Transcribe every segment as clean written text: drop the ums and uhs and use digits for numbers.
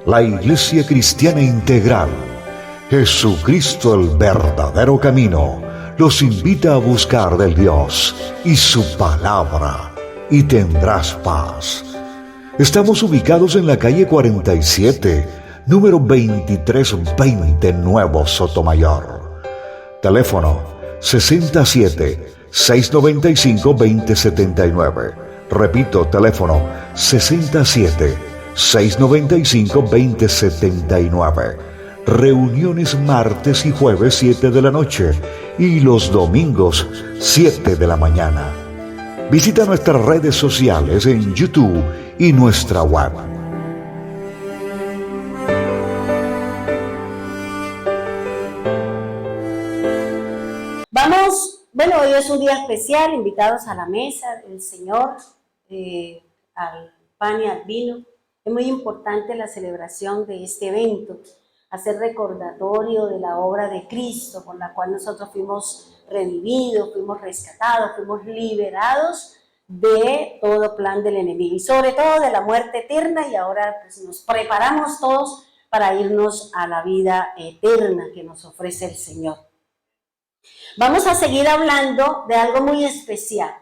La Iglesia Cristiana Integral, Jesucristo el verdadero camino, los invita a buscar del Dios y su palabra, y tendrás paz. Estamos ubicados en la calle 47, número 2320, Nuevo Sotomayor. Teléfono 67-695-2079. Repito, teléfono 67-695-2079. Reuniones martes y jueves 7 de la noche y los domingos 7 de la mañana. Visita nuestras redes sociales en YouTube y nuestra web. Bueno, hoy es un día especial, invitados a la mesa del Señor, al pan y al vino. Es muy importante la celebración de este evento, hacer recordatorio de la obra de Cristo, con la cual nosotros fuimos revividos, fuimos rescatados, fuimos liberados de todo plan del enemigo y sobre todo de la muerte eterna, y ahora pues nos preparamos todos para irnos a la vida eterna que nos ofrece el Señor. Vamos a seguir hablando de algo muy especial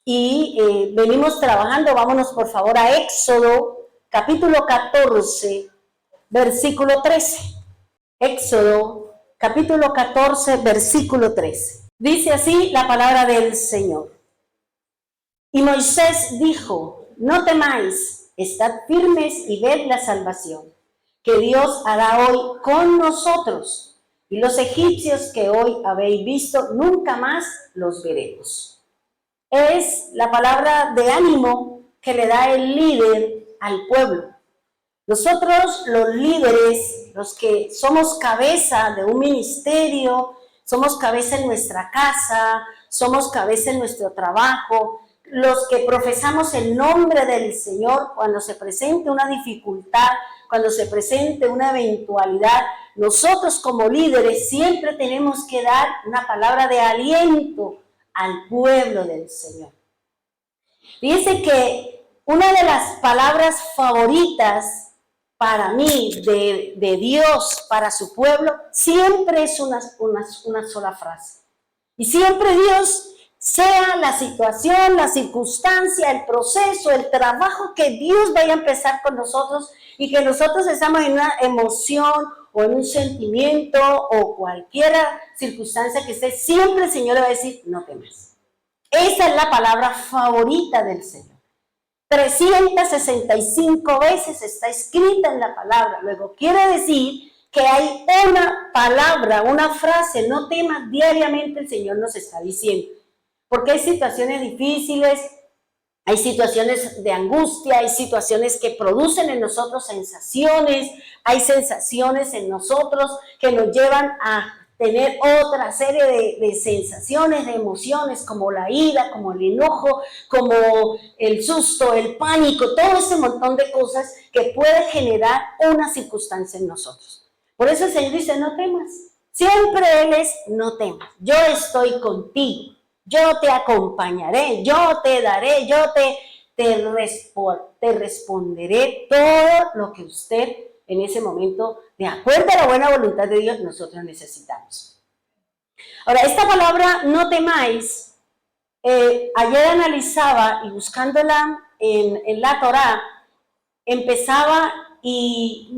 y venimos trabajando. Vámonos por favor a Éxodo capítulo 14, versículo 13. Éxodo capítulo 14, versículo 13. Dice así la palabra del Señor. Y Moisés dijo: no temáis, estad firmes y ved la salvación que Dios hará hoy con nosotros. Y los egipcios que hoy habéis visto, nunca más los veremos. Es la palabra de ánimo que le da el líder al pueblo. Nosotros, los líderes, los que somos cabeza de un ministerio, somos cabeza en nuestra casa, somos cabeza en nuestro trabajo, los que profesamos el nombre del Señor, cuando se presente una dificultad, cuando se presente una eventualidad, nosotros como líderes siempre tenemos que dar una palabra de aliento al pueblo del Señor. Fíjense que una de las palabras favoritas para mí de Dios para su pueblo siempre es una sola frase. Y siempre Dios, sea la situación, la circunstancia, el proceso, el trabajo, que Dios vaya a empezar con nosotros y que nosotros estamos en una emoción o en un sentimiento o cualquier circunstancia que esté, siempre el Señor va a decir: no temas. Esa es la palabra favorita del Señor. 365 veces está escrita en la palabra. Luego quiere decir que hay una palabra, una frase: no temas, diariamente el Señor nos está diciendo. Porque hay situaciones difíciles, hay situaciones de angustia, hay situaciones que producen en nosotros sensaciones, hay sensaciones en nosotros que nos llevan a tener otra serie de sensaciones, de emociones, como la ira, como el enojo, como el susto, el pánico, todo ese montón de cosas que puede generar una circunstancia en nosotros. Por eso el Señor dice: no temas. Siempre Él es: no temas, yo estoy contigo. Yo te acompañaré, yo te daré, yo te responderé todo lo que usted en ese momento, de acuerdo a la buena voluntad de Dios, nosotros necesitamos. Ahora, esta palabra no temáis, ayer analizaba y buscándola en la Torá, empezaba y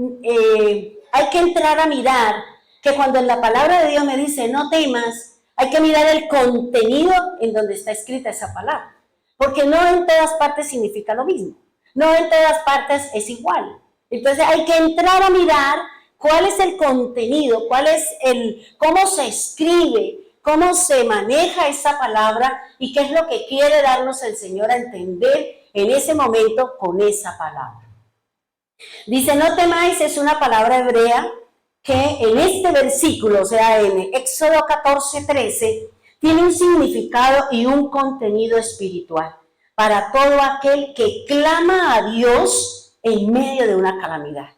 hay que entrar a mirar que cuando en la palabra de Dios me dice no temas, hay que mirar el contenido en donde está escrita esa palabra, porque no en todas partes significa lo mismo, no en todas partes es igual. Entonces hay que entrar a mirar cuál es el contenido, cómo se escribe, cómo se maneja esa palabra y qué es lo que quiere darnos el Señor a entender en ese momento con esa palabra. Dice: no temáis, es una palabra hebrea que en este versículo, o sea, en Éxodo 14, 13, tiene un significado y un contenido espiritual para todo aquel que clama a Dios en medio de una calamidad.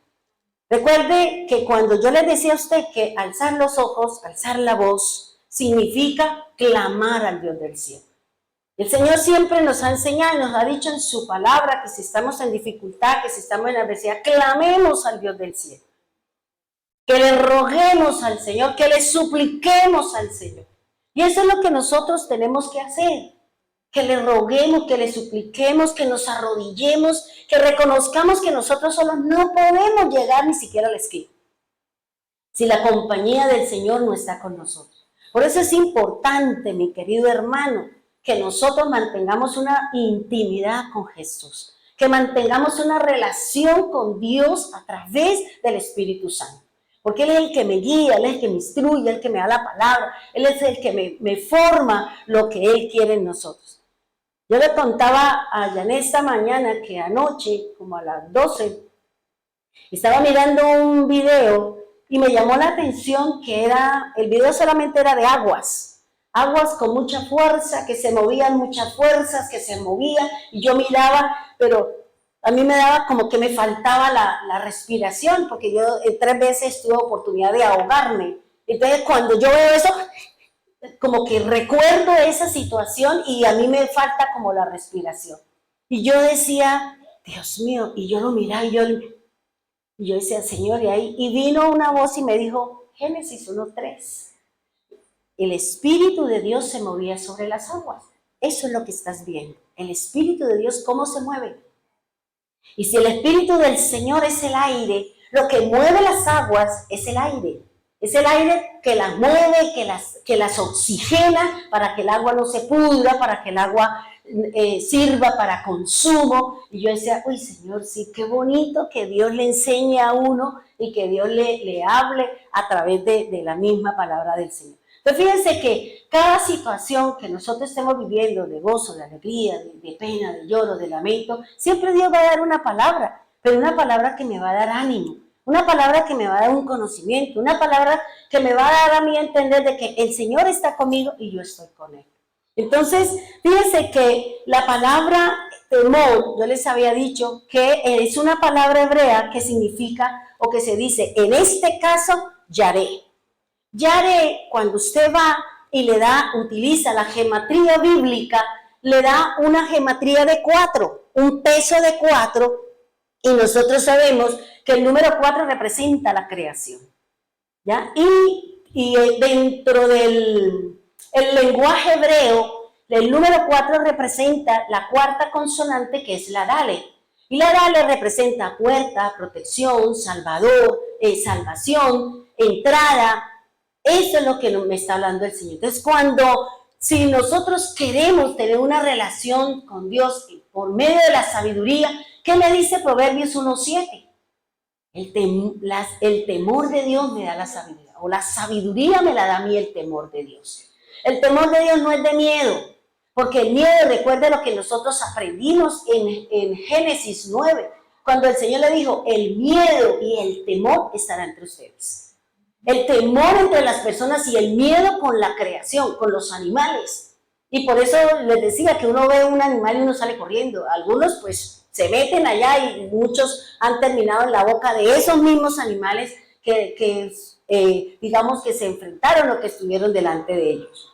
Recuerde que cuando yo le decía a usted que alzar los ojos, alzar la voz, significa clamar al Dios del cielo. El Señor siempre nos ha enseñado, nos ha dicho en su palabra que si estamos en dificultad, que si estamos en adversidad, clamemos al Dios del cielo. Que le roguemos al Señor, que le supliquemos al Señor. Y eso es lo que nosotros tenemos que hacer. Que le roguemos, que le supliquemos, que nos arrodillemos, que reconozcamos que nosotros solos no podemos llegar ni siquiera a la esquina si la compañía del Señor no está con nosotros. Por eso es importante, mi querido hermano, que nosotros mantengamos una intimidad con Jesús, que mantengamos una relación con Dios a través del Espíritu Santo. Porque Él es el que me guía, Él es el que me instruye, Él es el que me da la palabra, Él es el que me forma lo que Él quiere en nosotros. Yo le contaba a Janet esta mañana que anoche, como a las 12, estaba mirando un video y me llamó la atención que el video solamente era de aguas con mucha fuerza, que se movían muchas fuerzas, que se movían, y yo miraba, pero a mí me daba como que me faltaba la respiración, porque yo 3 veces tuve oportunidad de ahogarme. Entonces cuando yo veo eso, como que recuerdo esa situación y a mí me falta como la respiración. Y yo decía, Dios mío, y yo lo miraba y yo decía, Señor, y vino una voz y me dijo, Génesis 1:3. El Espíritu de Dios se movía sobre las aguas. Eso es lo que estás viendo. El Espíritu de Dios, ¿cómo se mueve? Y si el Espíritu del Señor es el aire, lo que mueve las aguas es el aire. Es el aire que las mueve, que las oxigena para que el agua no se pudra, para que el agua sirva para consumo. Y yo decía, uy Señor, sí, qué bonito que Dios le enseñe a uno y que Dios le hable a través de la misma palabra del Señor. Entonces fíjense que cada situación que nosotros estemos viviendo, de gozo, de alegría, de pena, de lloro, de lamento, siempre Dios va a dar una palabra, pero una palabra que me va a dar ánimo, una palabra que me va a dar un conocimiento, una palabra que me va a dar a mí a entender de que el Señor está conmigo y yo estoy con Él. Entonces, fíjense que la palabra temor, yo les había dicho que es una palabra hebrea que significa o que se dice, en este caso, yaré. Yaré, cuando usted va y utiliza la gematría bíblica, le da una gematría de 4, un peso de 4, y nosotros sabemos que el número 4 representa la creación, ¿ya? Y dentro del lenguaje hebreo, el número 4 representa la 4ª consonante, que es la Dale. Y la Dale representa puerta, protección, salvador, salvación, entrada. Eso es lo que me está hablando el Señor. Entonces, si nosotros queremos tener una relación con Dios por medio de la sabiduría, ¿qué me dice Proverbios 1:7? El temor de Dios me da la sabiduría, o la sabiduría me la da a mí el temor de Dios. El temor de Dios no es de miedo, porque el miedo, recuerde lo que nosotros aprendimos en Génesis 9, cuando el Señor le dijo, el miedo y el temor estarán entre ustedes. El temor entre las personas y el miedo con la creación, con los animales. Y por eso les decía que uno ve un animal y uno sale corriendo. Algunos pues se meten allá y muchos han terminado en la boca de esos mismos animales que digamos que se enfrentaron o que estuvieron delante de ellos.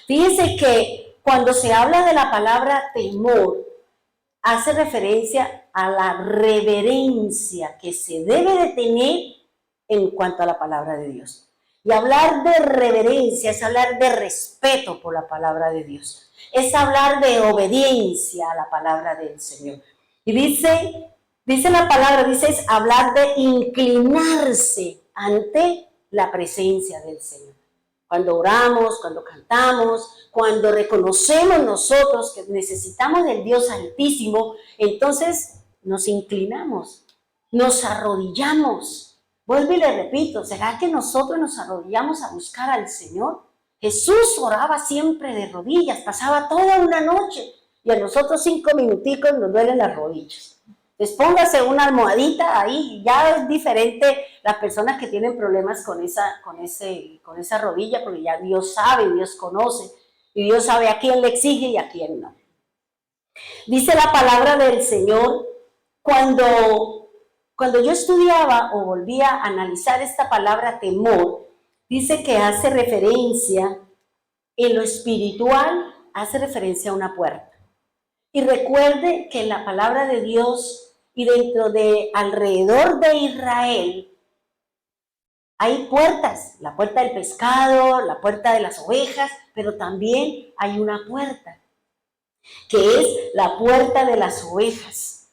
Fíjense que cuando se habla de la palabra temor, hace referencia a la reverencia que se debe de tener en cuanto a la palabra de Dios. Y hablar de reverencia es hablar de respeto por la palabra de Dios. Es hablar de obediencia a la palabra del Señor. Y dice la palabra, es hablar de inclinarse ante la presencia del Señor. Cuando oramos, cuando cantamos, cuando reconocemos nosotros que necesitamos del Dios Altísimo, entonces nos inclinamos, nos arrodillamos. Vuelvo y le repito, ¿será que nosotros nos arrodillamos a buscar al Señor? Jesús oraba siempre de rodillas, pasaba toda una noche y a nosotros 5 minuticos nos duelen las rodillas. Entonces póngase una almohadita ahí, ya es diferente las personas que tienen problemas con esa rodilla, porque ya Dios sabe, Dios conoce y Dios sabe a quién le exige y a quién no. Dice la palabra del Señor, cuando Cuando yo estudiaba o volvía a analizar esta palabra temor, dice que hace referencia, en lo espiritual, hace referencia a una puerta. Y recuerde que en la palabra de Dios y dentro de alrededor de Israel hay puertas, la puerta del pescado, la puerta de las ovejas, pero también hay una puerta, que es la puerta de las ovejas.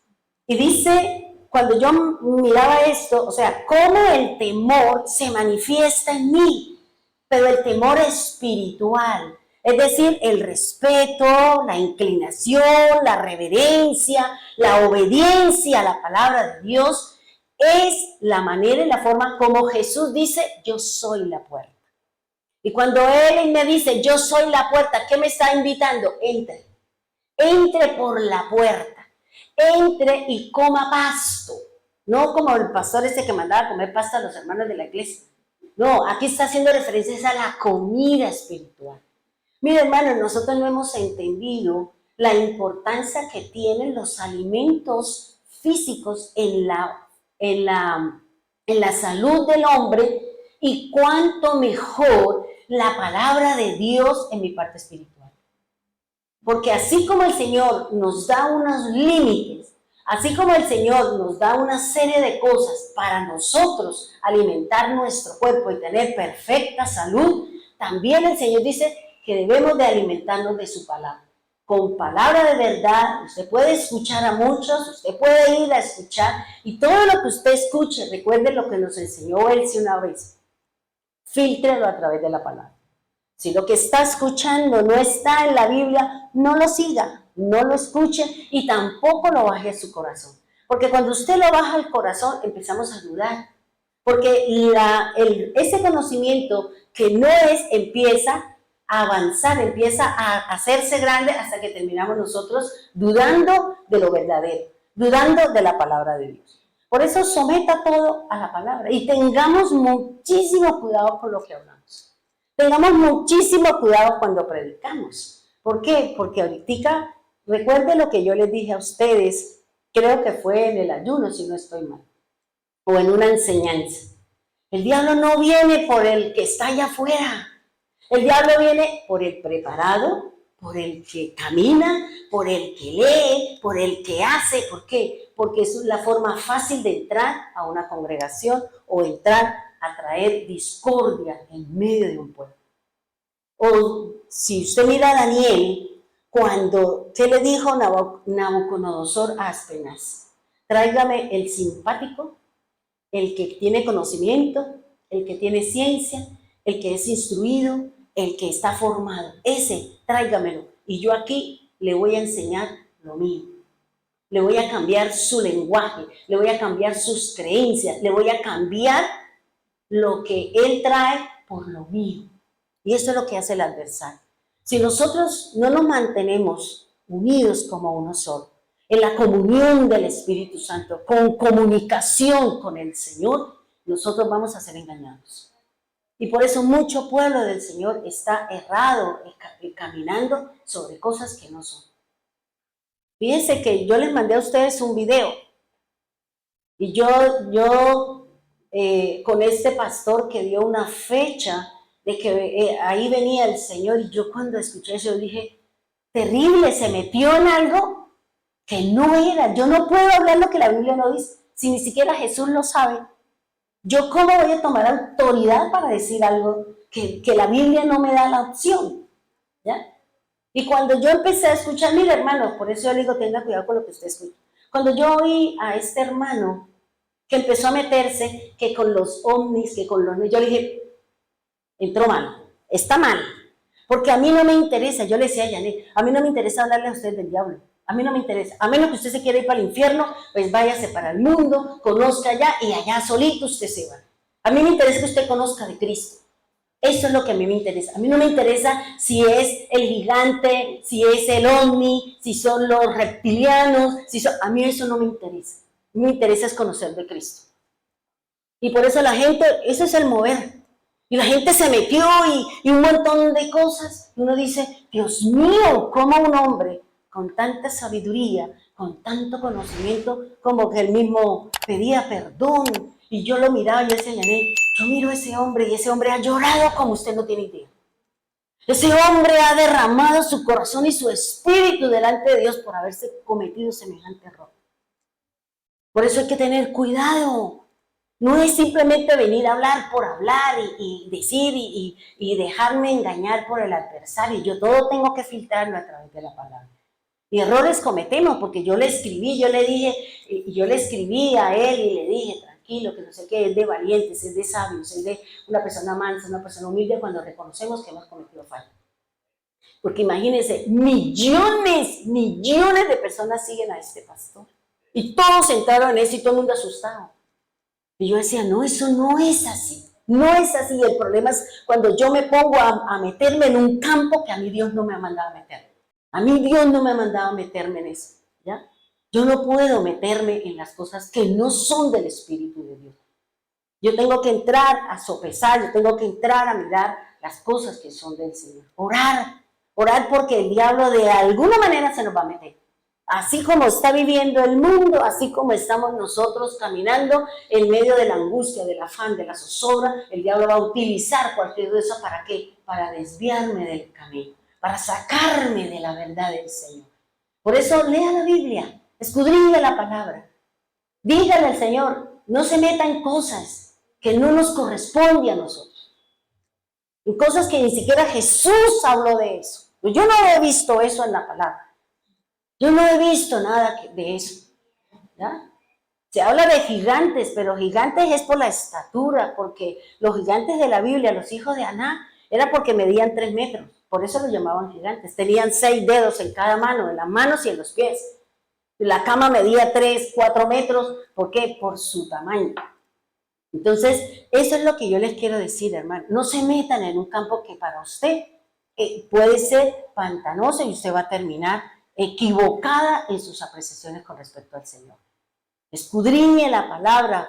Y dice, cuando yo miraba esto, o sea, cómo el temor se manifiesta en mí, pero el temor espiritual, es decir, el respeto, la inclinación, la reverencia, la obediencia a la palabra de Dios, es la manera y la forma como Jesús dice, yo soy la puerta. Y cuando Él me dice, yo soy la puerta, ¿qué me está invitando? Entre. Entre por la puerta. Entre y coma pasto. No como el pastor ese que mandaba a comer pasto a los hermanos de la iglesia. No, aquí está haciendo referencias a la comida espiritual. Mira, hermanos, nosotros no hemos entendido la importancia que tienen los alimentos físicos en la salud del hombre y cuánto mejor la palabra de Dios en mi parte espiritual. Porque así como el Señor nos da unos límites, así como el Señor nos da una serie de cosas para nosotros alimentar nuestro cuerpo y tener perfecta salud, también el Señor dice que debemos de alimentarnos de su palabra. Con palabra de verdad, usted puede escuchar a muchos, usted puede ir a escuchar, y todo lo que usted escuche, recuerde lo que nos enseñó Elsie una vez, fíltrelo a través de la palabra. Si lo que está escuchando no está en la Biblia, no lo siga, no lo escuche y tampoco lo baje a su corazón. Porque cuando usted lo baja al corazón, empezamos a dudar. Porque ese conocimiento que no es, empieza a avanzar, empieza a hacerse grande hasta que terminamos nosotros dudando de lo verdadero, dudando de la palabra de Dios. Por eso someta todo a la palabra y tengamos muchísimo cuidado con lo que hablamos. Tengamos muchísimo cuidado cuando predicamos. ¿Por qué? Porque ahorita, recuerden lo que yo les dije a ustedes, creo que fue en el ayuno, si no estoy mal, o en una enseñanza. El diablo no viene por el que está allá afuera. El diablo viene por el preparado, por el que camina, por el que lee, por el que hace. ¿Por qué? Porque es la forma fácil de entrar a una congregación o entrar a traer discordia en medio de un pueblo. O si usted mira a Daniel, ¿qué le dijo Nabucodonosor a Aspenaz? Tráigame el simpático, el que tiene conocimiento, el que tiene ciencia, el que es instruido, el que está formado. Ese, tráigamelo. Y yo aquí le voy a enseñar lo mío. Le voy a cambiar su lenguaje, le voy a cambiar sus creencias, le voy a cambiar lo que él trae por lo mío. Y eso es lo que hace el adversario. Si nosotros no nos mantenemos unidos como uno solo, en la comunión del Espíritu Santo, con comunicación con el Señor, nosotros vamos a ser engañados. Y por eso mucho pueblo del Señor está errado, caminando sobre cosas que no son. Fíjense que yo les mandé a ustedes un video. Y yo con este pastor que dio una fecha de que ahí venía el Señor, y yo cuando escuché eso, yo dije, terrible, se metió en algo que no era. Yo no puedo hablar lo que la Biblia no dice, si ni siquiera Jesús lo sabe. ¿Yo cómo voy a tomar autoridad para decir algo que la Biblia no me da la opción? ¿Ya? Y cuando yo empecé a escuchar, mire hermano, por eso yo le digo, tenga cuidado con lo que usted escucha. Cuando yo oí a este hermano que empezó a meterse, que con los ovnis, que con los... Yo le dije, entró mal, está mal, porque a mí no me interesa, yo le decía a Janet, a mí no me interesa hablarle a usted del diablo, a mí no me interesa, a menos que usted se quiera ir para el infierno, pues váyase para el mundo, conozca allá y allá solito usted se va. A mí me interesa que usted conozca de Cristo. Eso es lo que a mí me interesa. A mí no me interesa si es el gigante, si es el ovni, si son los reptilianos, a mí eso no me interesa. A mí me interesa es conocer de Cristo. Y por eso la gente, eso es el mover. Y la gente se metió y un montón de cosas. Y uno dice, Dios mío, ¿cómo un hombre con tanta sabiduría, con tanto conocimiento, como que él mismo pedía perdón. Y yo lo miraba y yo decía, Yanet, yo miro a ese hombre y ese hombre ha llorado como usted no tiene idea. Ese hombre ha derramado su corazón y su espíritu delante de Dios por haberse cometido semejante error. Por eso hay que tener cuidado. No es simplemente venir a hablar por hablar y decir y dejarme engañar por el adversario. Yo todo tengo que filtrarlo a través de la palabra. Y errores cometemos, porque yo le escribí, yo le escribí a él y le dije, tranquilo, que no sé qué, es de valientes, es de sabios, es de una persona mansa, una persona humilde, cuando reconocemos que hemos cometido falta. Porque imagínense, millones de personas siguen a este pastor. Y todos entraron en eso y todo el mundo asustado. Y yo decía, no, eso no es así. No es así. El problema es cuando yo me pongo a meterme en un campo que a mí Dios no me ha mandado a meter. A mí Dios no me ha mandado a meterme en eso, ¿ya? Yo no puedo meterme en las cosas que no son del Espíritu de Dios. Yo tengo que entrar a sopesar, yo tengo que entrar a mirar las cosas que son del Señor. Orar porque el diablo de alguna manera se nos va a meter. Así como está viviendo el mundo, así como estamos nosotros caminando en medio de la angustia, del afán, de la zozobra, el diablo va a utilizar cualquier de eso. ¿Para qué? Para desviarme del camino, para sacarme de la verdad del Señor. Por eso lea la Biblia, escudriñe la palabra. Dígale al Señor, no se meta en cosas que no nos corresponden a nosotros. En cosas que ni siquiera Jesús habló de eso. Yo no he visto eso en la palabra. Yo no he visto nada de eso, ¿ya? Se habla de gigantes, pero gigantes es por la estatura, porque los gigantes de la Biblia, los hijos de Aná, era porque medían 3 metros, por eso los llamaban gigantes. Tenían 6 dedos en cada mano, en las manos y en los pies. La cama medía 3, 4 metros, ¿por qué? Por su tamaño. Entonces, eso es lo que yo les quiero decir, hermano. No se metan en un campo que para usted puede ser pantanoso y usted va a terminar equivocada en sus apreciaciones con respecto al Señor. Escudriñe la palabra,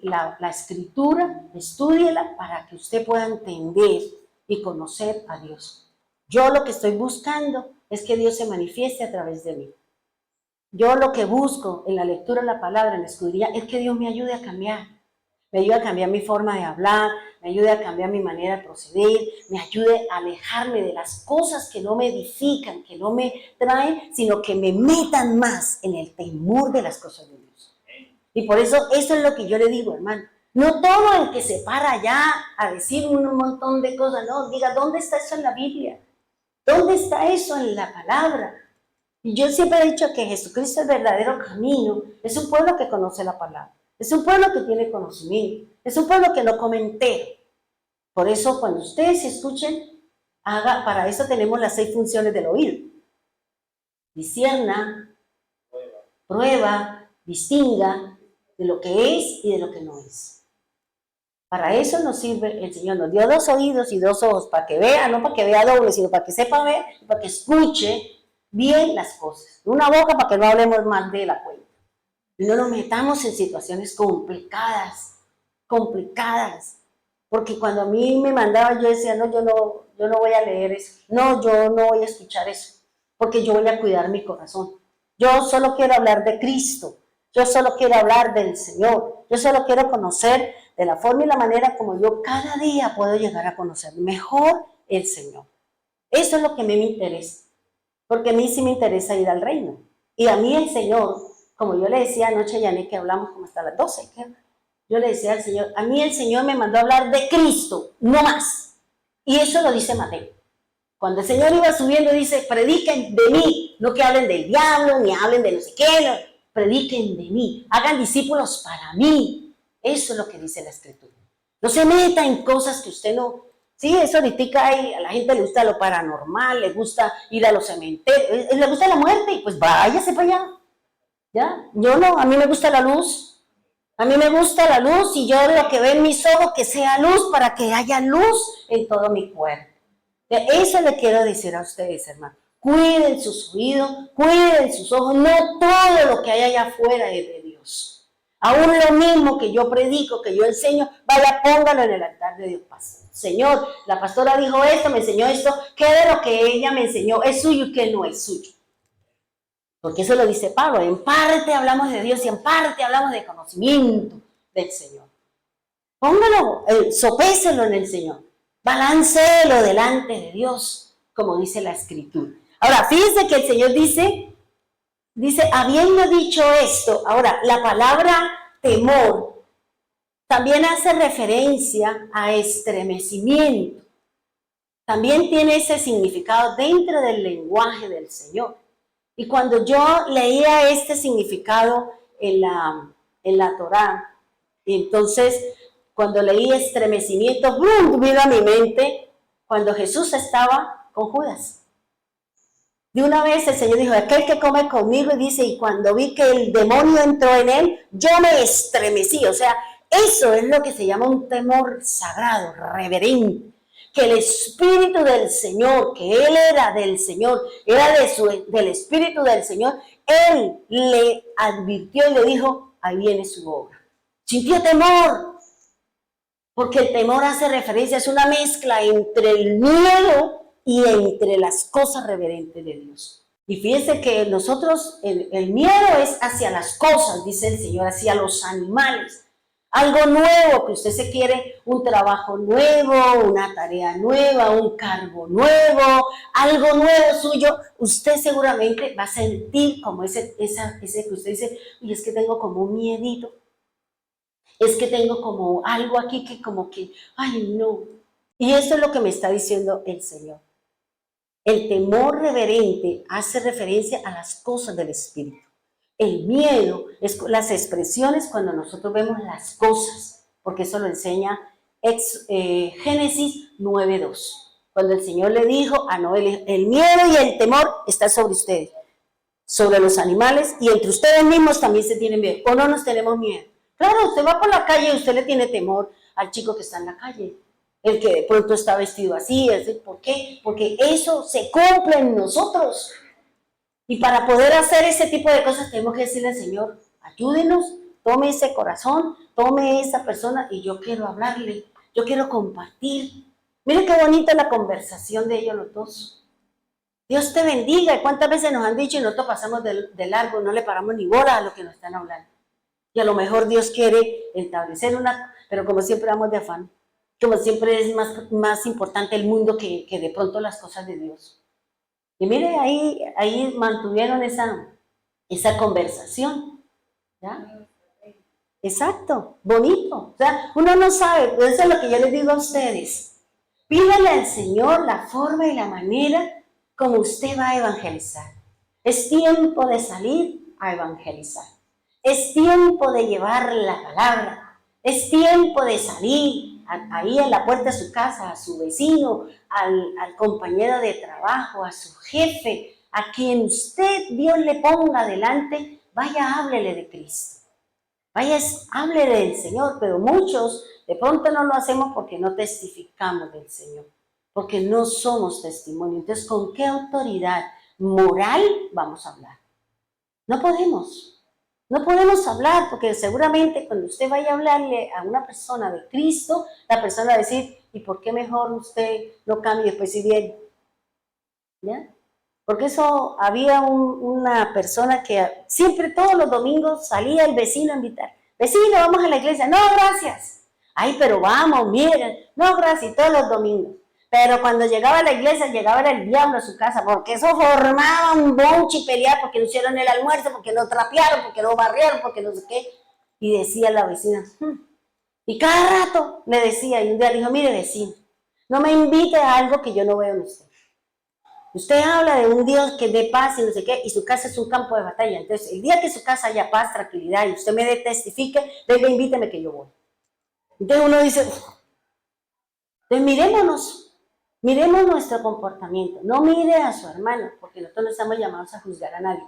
la escritura, estúdiela para que usted pueda entender y conocer a Dios. Yo lo que estoy buscando es que Dios se manifieste a través de mí. Yo lo que busco en la lectura de la palabra, en la escudriña, es que Dios me ayude a cambiar. Me ayude a cambiar mi forma de hablar, me ayude a cambiar mi manera de proceder, me ayude a alejarme de las cosas que no me edifican, que no me traen, sino que me metan más en el temor de las cosas de Dios. Y por eso es lo que yo le digo, hermano. No todo el que se para allá a decir un montón de cosas, no, diga, ¿dónde está eso en la Biblia? ¿Dónde está eso en la palabra? Y yo siempre he dicho que Jesucristo es el verdadero camino, es un pueblo que conoce la palabra. Es un pueblo que tiene conocimiento, es un pueblo que no come entero. Por eso cuando ustedes escuchen, para eso tenemos las 6 funciones del oído. Discierna, prueba, distinga de lo que es y de lo que no es. Para eso nos sirve el Señor. Nos dio 2 oídos y 2 ojos, para que vea, no para que vea doble, sino para que sepa ver, para que escuche bien las cosas. Una boca para que no hablemos mal de la cuenta. Y no nos metamos en situaciones complicadas, porque cuando a mí me mandaban yo decía, no, yo no voy a leer eso, no, yo no voy a escuchar eso, porque yo voy a cuidar mi corazón. Yo solo quiero hablar de Cristo, yo solo quiero hablar del Señor, yo solo quiero conocer de la forma y la manera como yo cada día puedo llegar a conocer mejor el Señor. Eso es lo que a mí me interesa, porque a mí sí me interesa ir al reino, y a mí el Señor, como yo le decía anoche a Yanet, que hablamos como hasta las 12, yo le decía al Señor, a mí el Señor me mandó a hablar de Cristo, no más. Y eso lo dice Mateo. Cuando el Señor iba subiendo, dice, prediquen de mí, no que hablen del diablo, ni hablen de no sé qué, no, prediquen de mí, hagan discípulos para mí. Eso es lo que dice la Escritura. No se meta en cosas que usted no... Sí, eso ahorita a la gente le gusta lo paranormal, le gusta ir a los cementerios, le gusta la muerte y pues váyase para allá. ¿Ya? Yo no, a mí me gusta la luz. A mí me gusta la luz y yo lo que veo en mis ojos que sea luz para que haya luz en todo mi cuerpo. Eso le quiero decir a ustedes, hermanos. Cuiden sus oídos, cuiden sus ojos, no todo lo que hay allá afuera es de Dios. Aún lo mismo que yo predico, que yo enseño, vaya, póngalo en el altar de Dios. Señor, la pastora dijo esto, me enseñó esto, ¿qué de lo que ella me enseñó es suyo y qué no es suyo? Porque eso lo dice Pablo, en parte hablamos de Dios y en parte hablamos de conocimiento del Señor. Póngalo, sopéselo en el Señor, balancéelo delante de Dios, como dice la Escritura. Ahora, fíjense que el Señor dice, habiendo dicho esto, ahora, la palabra temor también hace referencia a estremecimiento. También tiene ese significado dentro del lenguaje del Señor. Y cuando yo leía este significado en la Torá, entonces cuando leí estremecimiento, vino a mi mente cuando Jesús estaba con Judas. De una vez el Señor dijo, aquel que come conmigo, y dice, y cuando vi que el demonio entró en él, yo me estremecí. O sea, eso es lo que se llama un temor sagrado, reverente. Que el Espíritu del Señor, que Él era del Señor, era del Espíritu del Señor, Él le advirtió y le dijo, ahí viene su obra. Sintió temor, porque el temor hace referencia, es una mezcla entre el miedo y entre las cosas reverentes de Dios. Y fíjense que nosotros, el miedo es hacia las cosas, dice el Señor, hacia los animales. Algo nuevo, que usted se quiere, un trabajo nuevo, una tarea nueva, un cargo nuevo, algo nuevo suyo, usted seguramente va a sentir como ese que usted dice, y es que tengo como un miedito, es que tengo como algo aquí que como que, ay no. Y eso es lo que me está diciendo el Señor. El temor reverente hace referencia a las cosas del Espíritu. El miedo es las expresiones cuando nosotros vemos las cosas, porque eso lo enseña Génesis 9:2. Cuando el Señor le dijo a Noé, el miedo y el temor está sobre ustedes, sobre los animales, y entre ustedes mismos también se tienen miedo. ¿O no nos tenemos miedo? Claro, usted va por la calle y usted le tiene temor al chico que está en la calle, el que de pronto está vestido así. ¿Por qué? Porque eso se cumple en nosotros. Y para poder hacer ese tipo de cosas tenemos que decirle al Señor, ayúdenos, tome ese corazón, tome esa persona y yo quiero hablarle, yo quiero compartir. Miren qué bonita la conversación de ellos los dos. Dios te bendiga. ¿Y cuántas veces nos han dicho y nosotros pasamos de largo, no le paramos ni bola a lo que nos están hablando? Y a lo mejor Dios quiere establecer pero como siempre vamos de afán, como siempre es más importante el mundo que de pronto las cosas de Dios. Y mire, ahí mantuvieron esa conversación, ¿ya? Exacto, bonito. O sea, uno no sabe, pero eso es lo que yo les digo a ustedes. Pídale al Señor la forma y la manera como usted va a evangelizar. Es tiempo de salir a evangelizar. Es tiempo de llevar la palabra. Es tiempo de salir ahí en la puerta de su casa, a su vecino, al compañero de trabajo, a su jefe, a quien usted, Dios le ponga adelante, vaya, háblele de Cristo. Vaya, háblele del Señor, pero muchos de pronto no lo hacemos porque no testificamos del Señor, porque no somos testimonio. Entonces, ¿con qué autoridad moral vamos a hablar? No podemos. No podemos hablar, porque seguramente cuando usted vaya a hablarle a una persona de Cristo, la persona va a decir, ¿y por qué mejor usted no cambia y después si viene? ¿Ya? Porque eso, había una persona que siempre todos los domingos salía el vecino a invitar. Vecino, vamos a la iglesia. No, gracias. Ay, pero vamos, miren. No, gracias, todos los domingos. Pero cuando llegaba a la iglesia, llegaba el diablo a su casa, porque eso formaba un bonche y pelear, porque no hicieron el almuerzo, porque no trapearon, porque no barrieron, porque no sé qué. Y decía la vecina, y cada rato le decía, y un día le dijo, mire vecino, no me invite a algo que yo no veo en usted. Usted habla de un Dios que dé paz y no sé qué, y su casa es un campo de batalla. Entonces, el día que su casa haya paz, tranquilidad, y usted me testifique, venga, invíteme que yo voy. Entonces uno dice, entonces miremos nuestro comportamiento. No mire a su hermano, porque nosotros no estamos llamados a juzgar a nadie.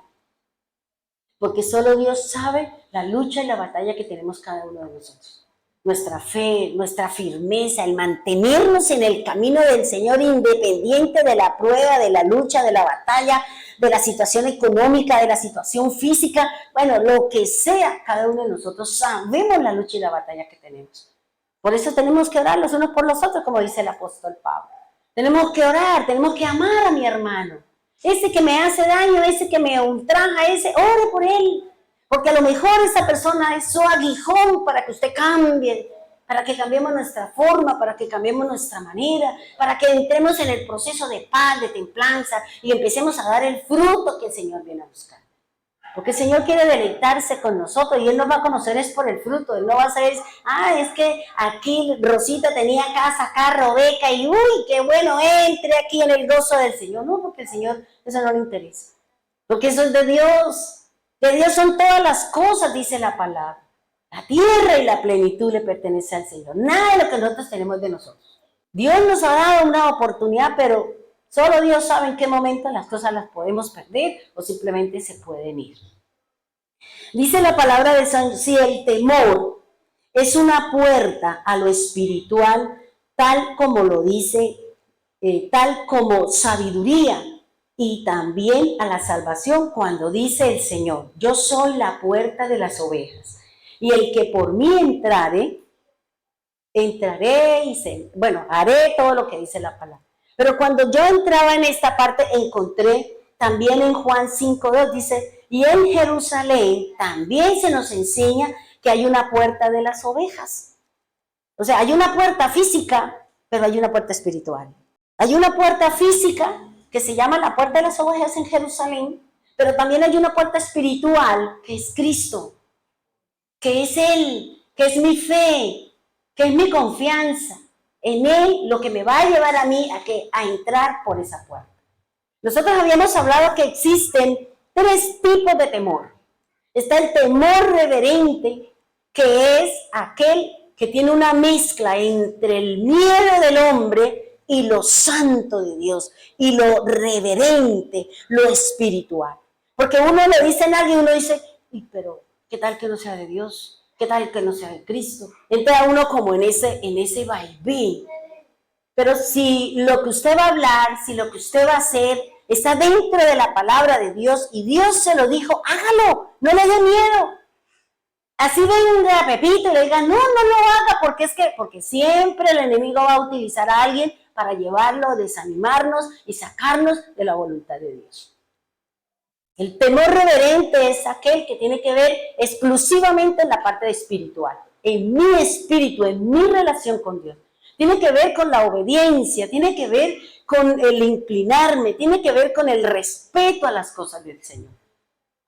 Porque solo Dios sabe la lucha y la batalla que tenemos cada uno de nosotros. Nuestra fe, nuestra firmeza, el mantenernos en el camino del Señor independiente de la prueba, de la lucha, de la batalla, de la situación económica, de la situación física. Bueno, lo que sea, cada uno de nosotros sabemos la lucha y la batalla que tenemos. Por eso tenemos que orar los unos por los otros, como dice el apóstol Pablo. Tenemos que orar, tenemos que amar a mi hermano. ese que me hace daño, ese que me ultraja, ese, ore por él. Porque a lo mejor esa persona es su aguijón para que usted cambie, para que cambiemos nuestra forma, para que cambiemos nuestra manera, para que entremos en el proceso de paz, de templanza y empecemos a dar el fruto que el Señor viene a buscar. Porque el Señor quiere deleitarse con nosotros y Él nos va a conocer es por el fruto. Él no va a saber, es que aquí Rosita tenía casa, carro, beca y uy, qué bueno, entre aquí en el gozo del Señor. No, porque el Señor eso no le interesa. Porque eso es de Dios. De Dios son todas las cosas, dice la palabra. La tierra y la plenitud le pertenece al Señor. Nada de lo que nosotros tenemos de nosotros. Dios nos ha dado una oportunidad, pero solo Dios sabe en qué momento las cosas las podemos perder o simplemente se pueden ir. Dice la palabra de San, si el temor es una puerta a lo espiritual, tal como lo dice, tal como sabiduría, y también a la salvación, cuando dice el Señor, yo soy la puerta de las ovejas, y el que por mí entrare, entraré y haré todo lo que dice la palabra. Pero cuando yo entraba en esta parte, encontré también en Juan 5:2, dice, y en Jerusalén también se nos enseña que hay una puerta de las ovejas. O sea, hay una puerta física, pero hay una puerta espiritual. Hay una puerta física que se llama la puerta de las ovejas en Jerusalén, pero también hay una puerta espiritual que es Cristo, que es Él, que es mi fe, que es mi confianza en Él, lo que me va a llevar a mí a entrar por esa puerta. Nosotros habíamos hablado que existen 3 tipos de temor. Está el temor reverente, que es aquel que tiene una mezcla entre el miedo del hombre y lo santo de Dios, y lo reverente, lo espiritual. Porque uno le dice a alguien, uno dice, pero ¿qué tal que no sea de Dios? ¿Qué tal que no sea de Cristo? Entra uno como en ese vaivén. Pero si lo que usted va a hablar, si lo que usted va a hacer, está dentro de la palabra de Dios, y Dios se lo dijo, hágalo, no le dé miedo. Así venga Pepito y le diga, no lo haga, porque siempre el enemigo va a utilizar a alguien para llevarlo, desanimarnos y sacarnos de la voluntad de Dios. El temor reverente es aquel que tiene que ver exclusivamente en la parte espiritual, en mi espíritu, en mi relación con Dios. Tiene que ver con la obediencia, tiene que ver con el inclinarme, tiene que ver con el respeto a las cosas del Señor.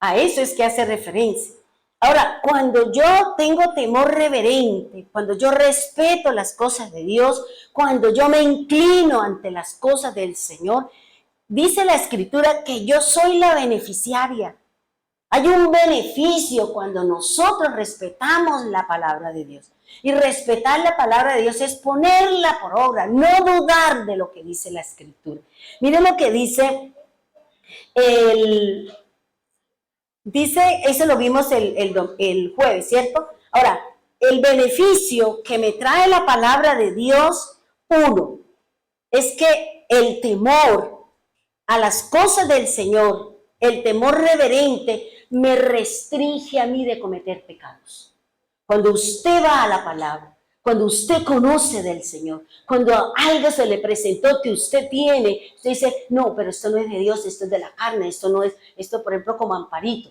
A eso es que hace referencia. Ahora, cuando yo tengo temor reverente, cuando yo respeto las cosas de Dios, cuando yo me inclino ante las cosas del Señor, dice la Escritura que yo soy la beneficiaria. Hay un beneficio cuando nosotros respetamos la palabra de Dios. Y respetar la palabra de Dios es ponerla por obra, no dudar de lo que dice la Escritura. Miren lo que dice eso lo vimos el jueves, ¿cierto? Ahora, el beneficio que me trae la palabra de Dios, uno, es que el temor a las cosas del Señor, el temor reverente, me restringe a mí de cometer pecados. Cuando usted va a la palabra, cuando usted conoce del Señor, cuando algo se le presentó que usted tiene, usted dice, no, pero esto no es de Dios, esto es de la carne, esto no es, esto por ejemplo como Amparito.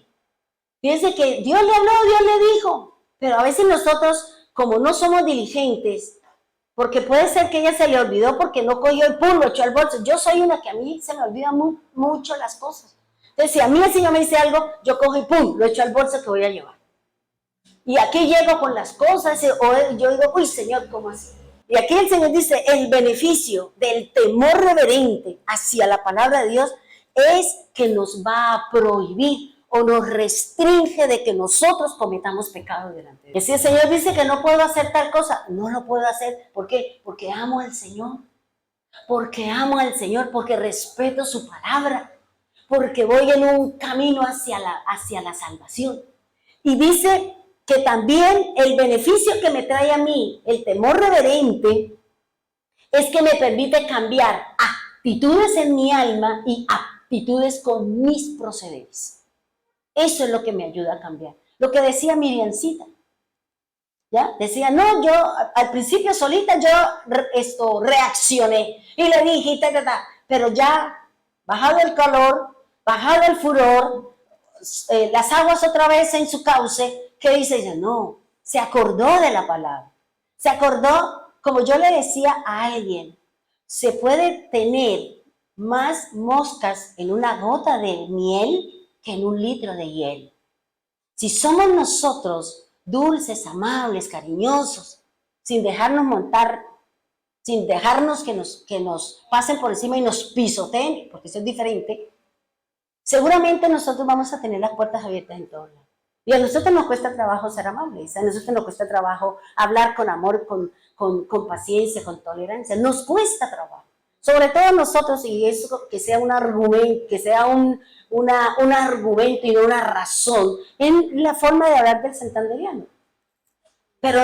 Fíjense que Dios le habló, Dios le dijo, pero a veces nosotros, como no somos diligentes, porque puede ser que ella se le olvidó porque no cogió el pum, lo echó al bolso. Yo soy una que a mí se me olvidan mucho las cosas. Entonces, si a mí el Señor me dice algo, yo cojo y pum, lo echo al bolso que voy a llevar. Y aquí llego con las cosas, o yo digo, uy, Señor, ¿cómo así? Y aquí el Señor dice, el beneficio del temor reverente hacia la palabra de Dios es que nos va a prohibir o nos restringe de que nosotros cometamos pecado delante de Dios. Y si el Señor dice que no puedo hacer tal cosa, no lo puedo hacer. ¿Por qué? Porque amo al Señor. Porque amo al Señor, porque respeto su palabra, porque voy en un camino hacia la salvación. Y dice que también el beneficio que me trae a mí, el temor reverente, es que me permite cambiar actitudes en mi alma y actitudes con mis procederes. Eso es lo que me ayuda a cambiar. Lo que decía Miriamcita, ¿ya? Decía, no, yo al principio solita yo reaccioné y le dije, pero ya bajado el calor, bajado el furor, las aguas otra vez en su cauce, ¿qué dice ella? No, se acordó de la palabra. Se acordó, como yo le decía a alguien, se puede tener más moscas en una gota de miel que en un litro de hiel. Si somos nosotros dulces, amables, cariñosos, sin dejarnos montar, sin dejarnos que nos pasen por encima y nos pisoteen, porque eso es diferente, seguramente nosotros vamos a tener las puertas abiertas en todos lados. Y a nosotros nos cuesta trabajo ser amables, a nosotros nos cuesta trabajo hablar con amor, con paciencia, con tolerancia, nos cuesta trabajo. Sobre todo nosotros, y eso que sea un argumento, que sea un argumento y no una razón, en la forma de hablar del santanderiano. Pero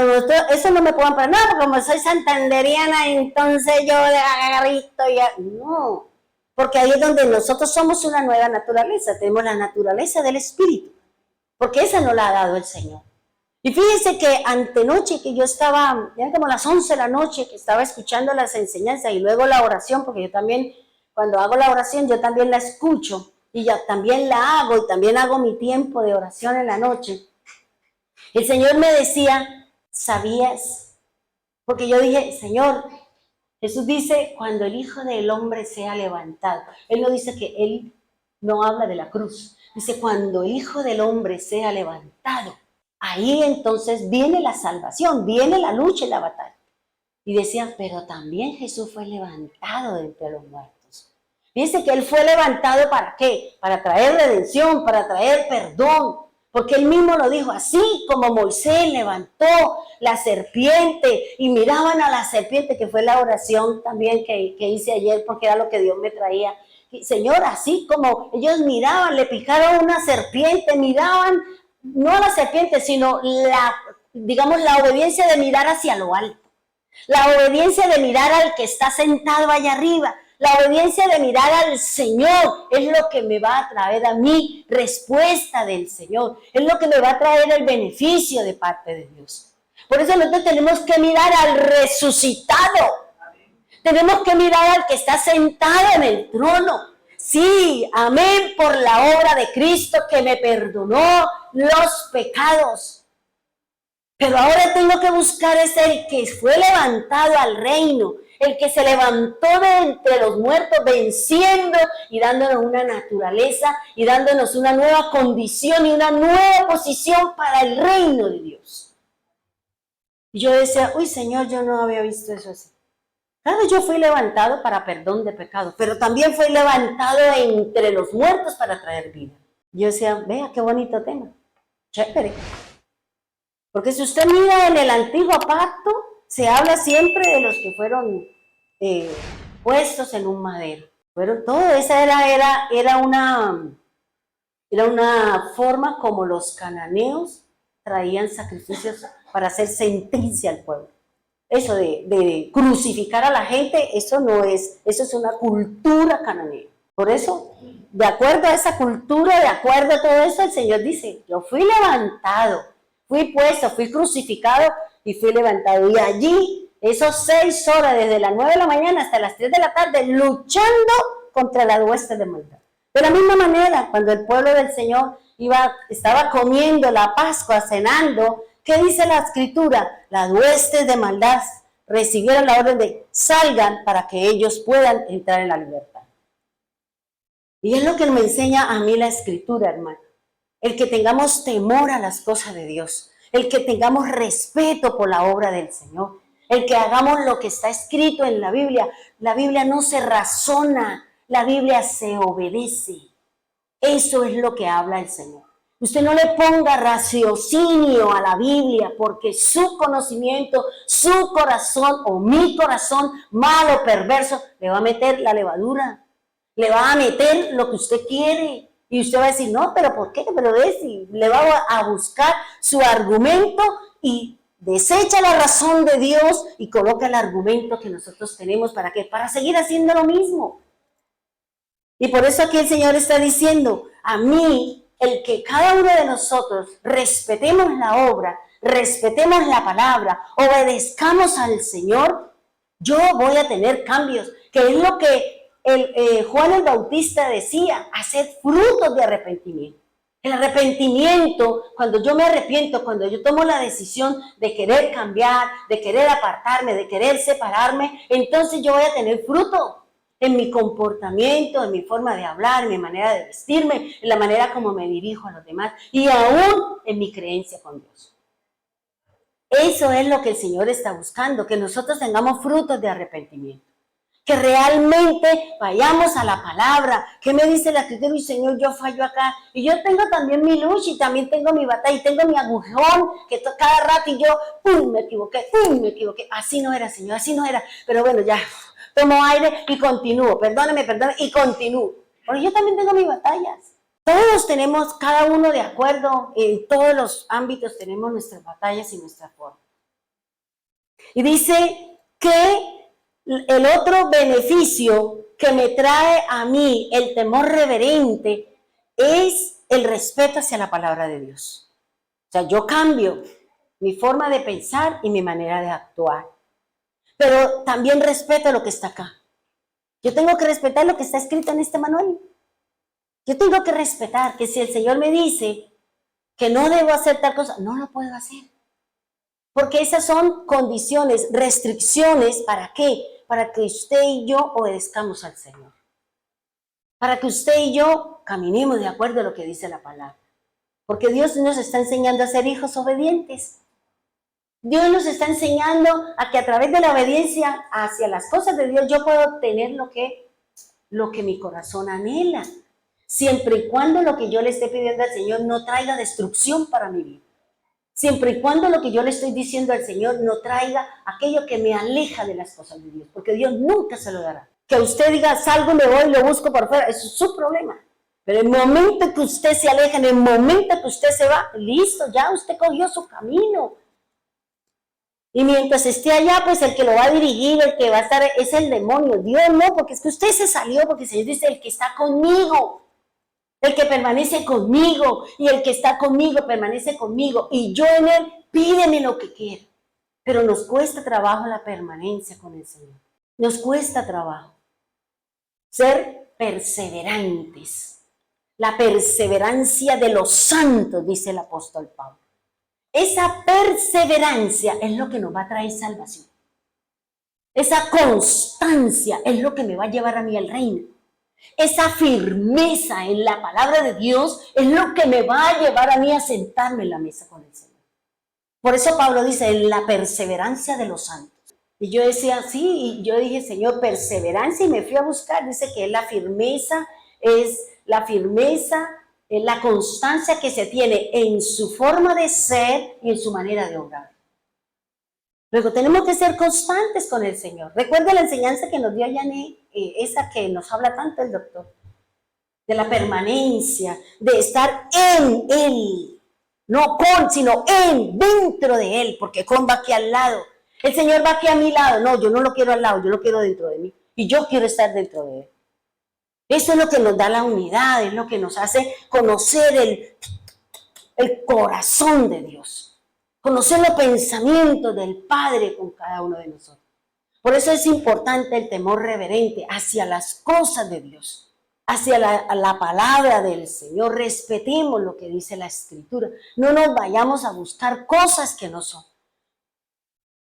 eso no me puedo parar, no, porque como soy santanderiana, entonces yo de agarrito ya, no. Porque ahí es donde nosotros somos una nueva naturaleza, tenemos la naturaleza del Espíritu, porque esa nos la ha dado el Señor. Y fíjense que antenoche que yo estaba, ya como las 11 de la noche, que estaba escuchando las enseñanzas y luego la oración, porque yo también, cuando hago la oración, yo también la escucho y ya también la hago y también hago mi tiempo de oración en la noche. El Señor me decía, ¿sabías? Porque yo dije, Señor, Jesús dice, cuando el Hijo del Hombre sea levantado. Él no dice que Él no habla de la cruz. Dice, cuando el Hijo del Hombre sea levantado. Ahí entonces viene la salvación, viene la lucha y la batalla. Y decían, pero también Jesús fue levantado de entre los muertos. Dice que Él fue levantado ¿para qué? Para traer redención, para traer perdón. Porque Él mismo lo dijo, así como Moisés levantó la serpiente y miraban a la serpiente, que fue la oración también que hice ayer, porque era lo que Dios me traía. Señor, así como ellos miraban, le picaron una serpiente, miraban, no a la serpiente, sino la obediencia de mirar hacia lo alto. La obediencia de mirar al que está sentado allá arriba. La obediencia de mirar al Señor es lo que me va a traer a mí respuesta del Señor. Es lo que me va a traer el beneficio de parte de Dios. Por eso nosotros tenemos que mirar al resucitado. Tenemos que mirar al que está sentado en el trono. Sí, amén, por la obra de Cristo que me perdonó los pecados. Pero ahora tengo que buscar es el que fue levantado al reino, el que se levantó de entre los muertos, venciendo y dándonos una naturaleza y dándonos una nueva condición y una nueva posición para el reino de Dios. Y yo decía, uy Señor, yo no había visto eso así. Claro, yo fui levantado para perdón de pecados, pero también fui levantado entre los muertos para traer vida. Yo decía, vea qué bonito tema, chévere. Porque si usted mira en el antiguo pacto, se habla siempre de los que fueron puestos en un madero. Pero todo esa era una forma como los cananeos traían sacrificios para hacer sentencia al pueblo. Eso de crucificar a la gente, eso es una cultura cananea. Por eso, de acuerdo a esa cultura, de acuerdo a todo eso, el Señor dice, yo fui levantado, fui puesto, fui crucificado y fui levantado. Y allí, esos 6 horas, desde las 9 de la mañana hasta las 3 de la tarde, luchando contra las huestes de maldad. De la misma manera, cuando el pueblo del Señor estaba comiendo la Pascua, cenando, ¿qué dice la Escritura? Las huestes de maldad recibieron la orden de salgan para que ellos puedan entrar en la libertad. Y es lo que me enseña a mí la Escritura, hermano. El que tengamos temor a las cosas de Dios, el que tengamos respeto por la obra del Señor, el que hagamos lo que está escrito en la Biblia. La Biblia no se razona, la Biblia se obedece. Eso es lo que habla el Señor. Usted no le ponga raciocinio a la Biblia, porque su conocimiento, su corazón o mi corazón malo, perverso, le va a meter la levadura, le va a meter lo que usted quiere. Y usted va a decir, no, pero ¿por qué? Pero le va a buscar su argumento y desecha la razón de Dios y coloca el argumento que nosotros tenemos. ¿Para qué? Para seguir haciendo lo mismo. Y por eso aquí el Señor está diciendo, a mí, el que cada uno de nosotros respetemos la obra, respetemos la palabra, obedezcamos al Señor, yo voy a tener cambios, que es lo que Juan el Bautista decía, haced frutos de arrepentimiento. El arrepentimiento, cuando yo me arrepiento, cuando yo tomo la decisión de querer cambiar, de querer apartarme, de querer separarme, entonces yo voy a tener fruto en mi comportamiento, en mi forma de hablar, en mi manera de vestirme, en la manera como me dirijo a los demás y aún en mi creencia con Dios. Eso es lo que el Señor está buscando, que nosotros tengamos frutos de arrepentimiento. Que realmente vayamos a la palabra. ¿Qué me dice la Escritura? Y Señor, yo fallo acá. Y yo tengo también mi lucha y también tengo mi batalla y tengo mi agujón que cada rato y yo, ¡pum! Me equivoqué, ¡pum! Me equivoqué. Así no era, Señor, así no era. Pero bueno, ya, tomo aire y continúo. Perdóname y continúo. Porque yo también tengo mis batallas. Todos tenemos, cada uno de acuerdo, en todos los ámbitos tenemos nuestras batallas y nuestra forma. Y dice que el otro beneficio que me trae a mí el temor reverente es el respeto hacia la palabra de Dios. O sea, yo cambio mi forma de pensar y mi manera de actuar. Pero también respeto lo que está acá. Yo tengo que respetar lo que está escrito en este manual. Yo tengo que respetar que si el Señor me dice que no debo hacer tal cosa, no lo puedo hacer. Porque esas son condiciones, restricciones, ¿para qué? Para que usted y yo obedezcamos al Señor. Para que usted y yo caminemos de acuerdo a lo que dice la palabra. Porque Dios nos está enseñando a ser hijos obedientes. Dios nos está enseñando a que a través de la obediencia hacia las cosas de Dios yo puedo obtener lo que mi corazón anhela. Siempre y cuando lo que yo le esté pidiendo al Señor no traiga destrucción para mi vida. Siempre y cuando lo que yo le estoy diciendo al Señor no traiga aquello que me aleja de las cosas de Dios. Porque Dios nunca se lo dará. Que usted diga, salgo, me voy, lo busco por fuera, eso es su problema. Pero en el momento que usted se aleja, en el momento que usted se va, listo, ya usted cogió su camino. Y mientras esté allá, pues el que lo va a dirigir, el que va a estar, es el demonio. Dios no, porque es que usted se salió, porque el Señor dice, el que está conmigo. El que permanece conmigo y el que está conmigo permanece conmigo y yo en él, pídeme lo que quiera. Pero nos cuesta trabajo la permanencia con el Señor. Nos cuesta trabajo ser perseverantes. La perseverancia de los santos, dice el apóstol Pablo. Esa perseverancia es lo que nos va a traer salvación. Esa constancia es lo que me va a llevar a mí al reino. Esa firmeza en la palabra de Dios es lo que me va a llevar a mí a sentarme en la mesa con el Señor. Por eso Pablo dice, en la perseverancia de los santos. Y yo decía, sí, y yo dije, Señor, perseverancia, y me fui a buscar, dice que es la constancia que se tiene en su forma de ser y en su manera de obrar. Luego tenemos que ser constantes con el Señor. Recuerda la enseñanza que nos dio Yané, esa que nos habla tanto el doctor, de la permanencia, de estar en Él, no con, sino dentro de Él, porque con va aquí al lado. El Señor va aquí a mi lado, no, yo no lo quiero al lado, yo lo quiero dentro de mí, y yo quiero estar dentro de Él. Eso es lo que nos da la unidad, es lo que nos hace conocer el corazón de Dios. Conocer los pensamientos del Padre con cada uno de nosotros. Por eso es importante el temor reverente hacia las cosas de Dios, hacia la palabra del Señor. Respetemos lo que dice la Escritura. No nos vayamos a buscar cosas que no son.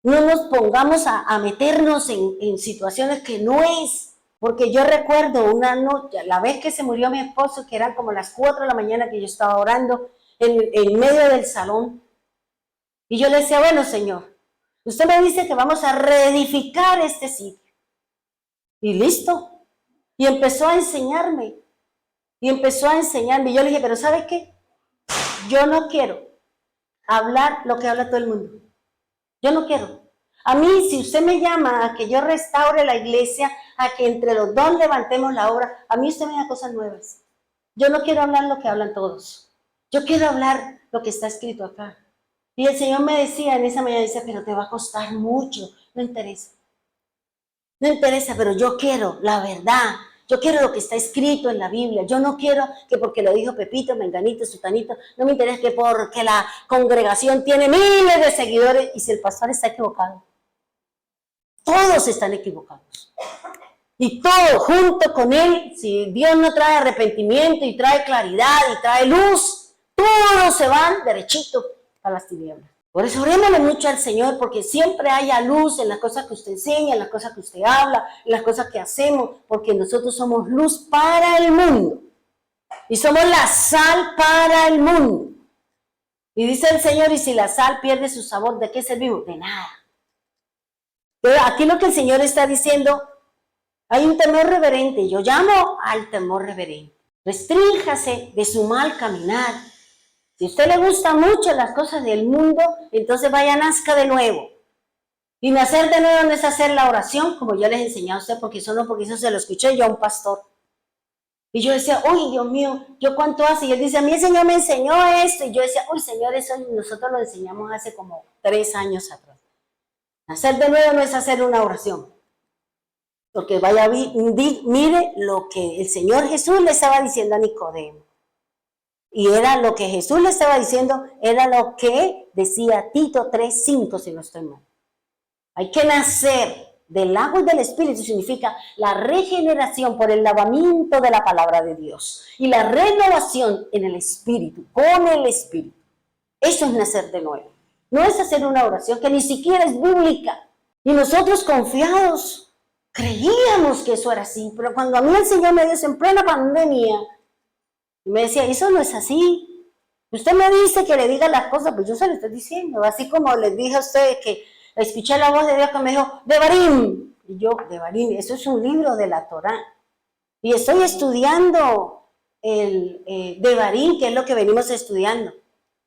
No nos pongamos a meternos en situaciones que no es. Porque yo recuerdo una noche, la vez que se murió mi esposo, que eran como las 4 de la mañana que yo estaba orando en medio del salón. Y yo le decía, bueno, Señor, usted me dice que vamos a reedificar este sitio. Y listo. Y empezó a enseñarme. Y yo le dije, pero ¿sabe qué? Yo no quiero hablar lo que habla todo el mundo. Yo no quiero. A mí, si usted me llama a que yo restaure la iglesia, a que entre los dos levantemos la obra, a mí usted me da cosas nuevas. Yo no quiero hablar lo que hablan todos. Yo quiero hablar lo que está escrito acá. Y el Señor me decía en esa mañana, dice, pero te va a costar mucho. No interesa. No interesa, pero yo quiero la verdad. Yo quiero lo que está escrito en la Biblia. Yo no quiero que porque lo dijo Pepito, Menganito, Sutanito, no me interesa que porque la congregación tiene miles de seguidores y si el pastor está equivocado. Todos están equivocados. Y todo junto con él, si Dios no trae arrepentimiento y trae claridad y trae luz, todos se van derechito a las tinieblas. Por eso orémosle mucho al Señor, porque siempre haya luz en las cosas que usted enseña, en las cosas que usted habla, en las cosas que hacemos, porque nosotros somos luz para el mundo. Y somos la sal para el mundo. Y dice el Señor, y si la sal pierde su sabor, ¿de qué servimos? De nada. Pero aquí lo que el Señor está diciendo, hay un temor reverente. Yo llamo al temor reverente. Restrínjase de su mal caminar. Si a usted le gustan mucho las cosas del mundo, entonces vaya, nazca de nuevo. Y nacer de nuevo no es hacer la oración, como yo les enseñé a usted, porque eso se lo escuché yo a un pastor. Y yo decía, uy, Dios mío, ¿yo cuánto hace? Y él dice, a mí el Señor me enseñó esto. Y yo decía, uy, Señor, eso nosotros lo enseñamos hace como 3 años atrás. Nacer de nuevo no es hacer una oración. Porque vaya, mire lo que el Señor Jesús le estaba diciendo a Nicodemo. Y era lo que Jesús le estaba diciendo, era lo que decía Tito 3:5, si no estoy mal. Hay que nacer del agua y del Espíritu, significa la regeneración por el lavamiento de la palabra de Dios. Y la renovación en el Espíritu, con el Espíritu. Eso es nacer de nuevo. No es hacer una oración que ni siquiera es bíblica. Y nosotros confiados creíamos que eso era así. Pero cuando a mí el Señor me dio en plena pandemia, y me decía, eso no es así. Usted me dice que le diga las cosas, pues yo se lo estoy diciendo. Así como les dije a ustedes que escuché la voz de Dios que me dijo, Devarim. Y yo, Devarim, eso es un libro de la Torá. Y estoy estudiando el Devarim, que es lo que venimos estudiando.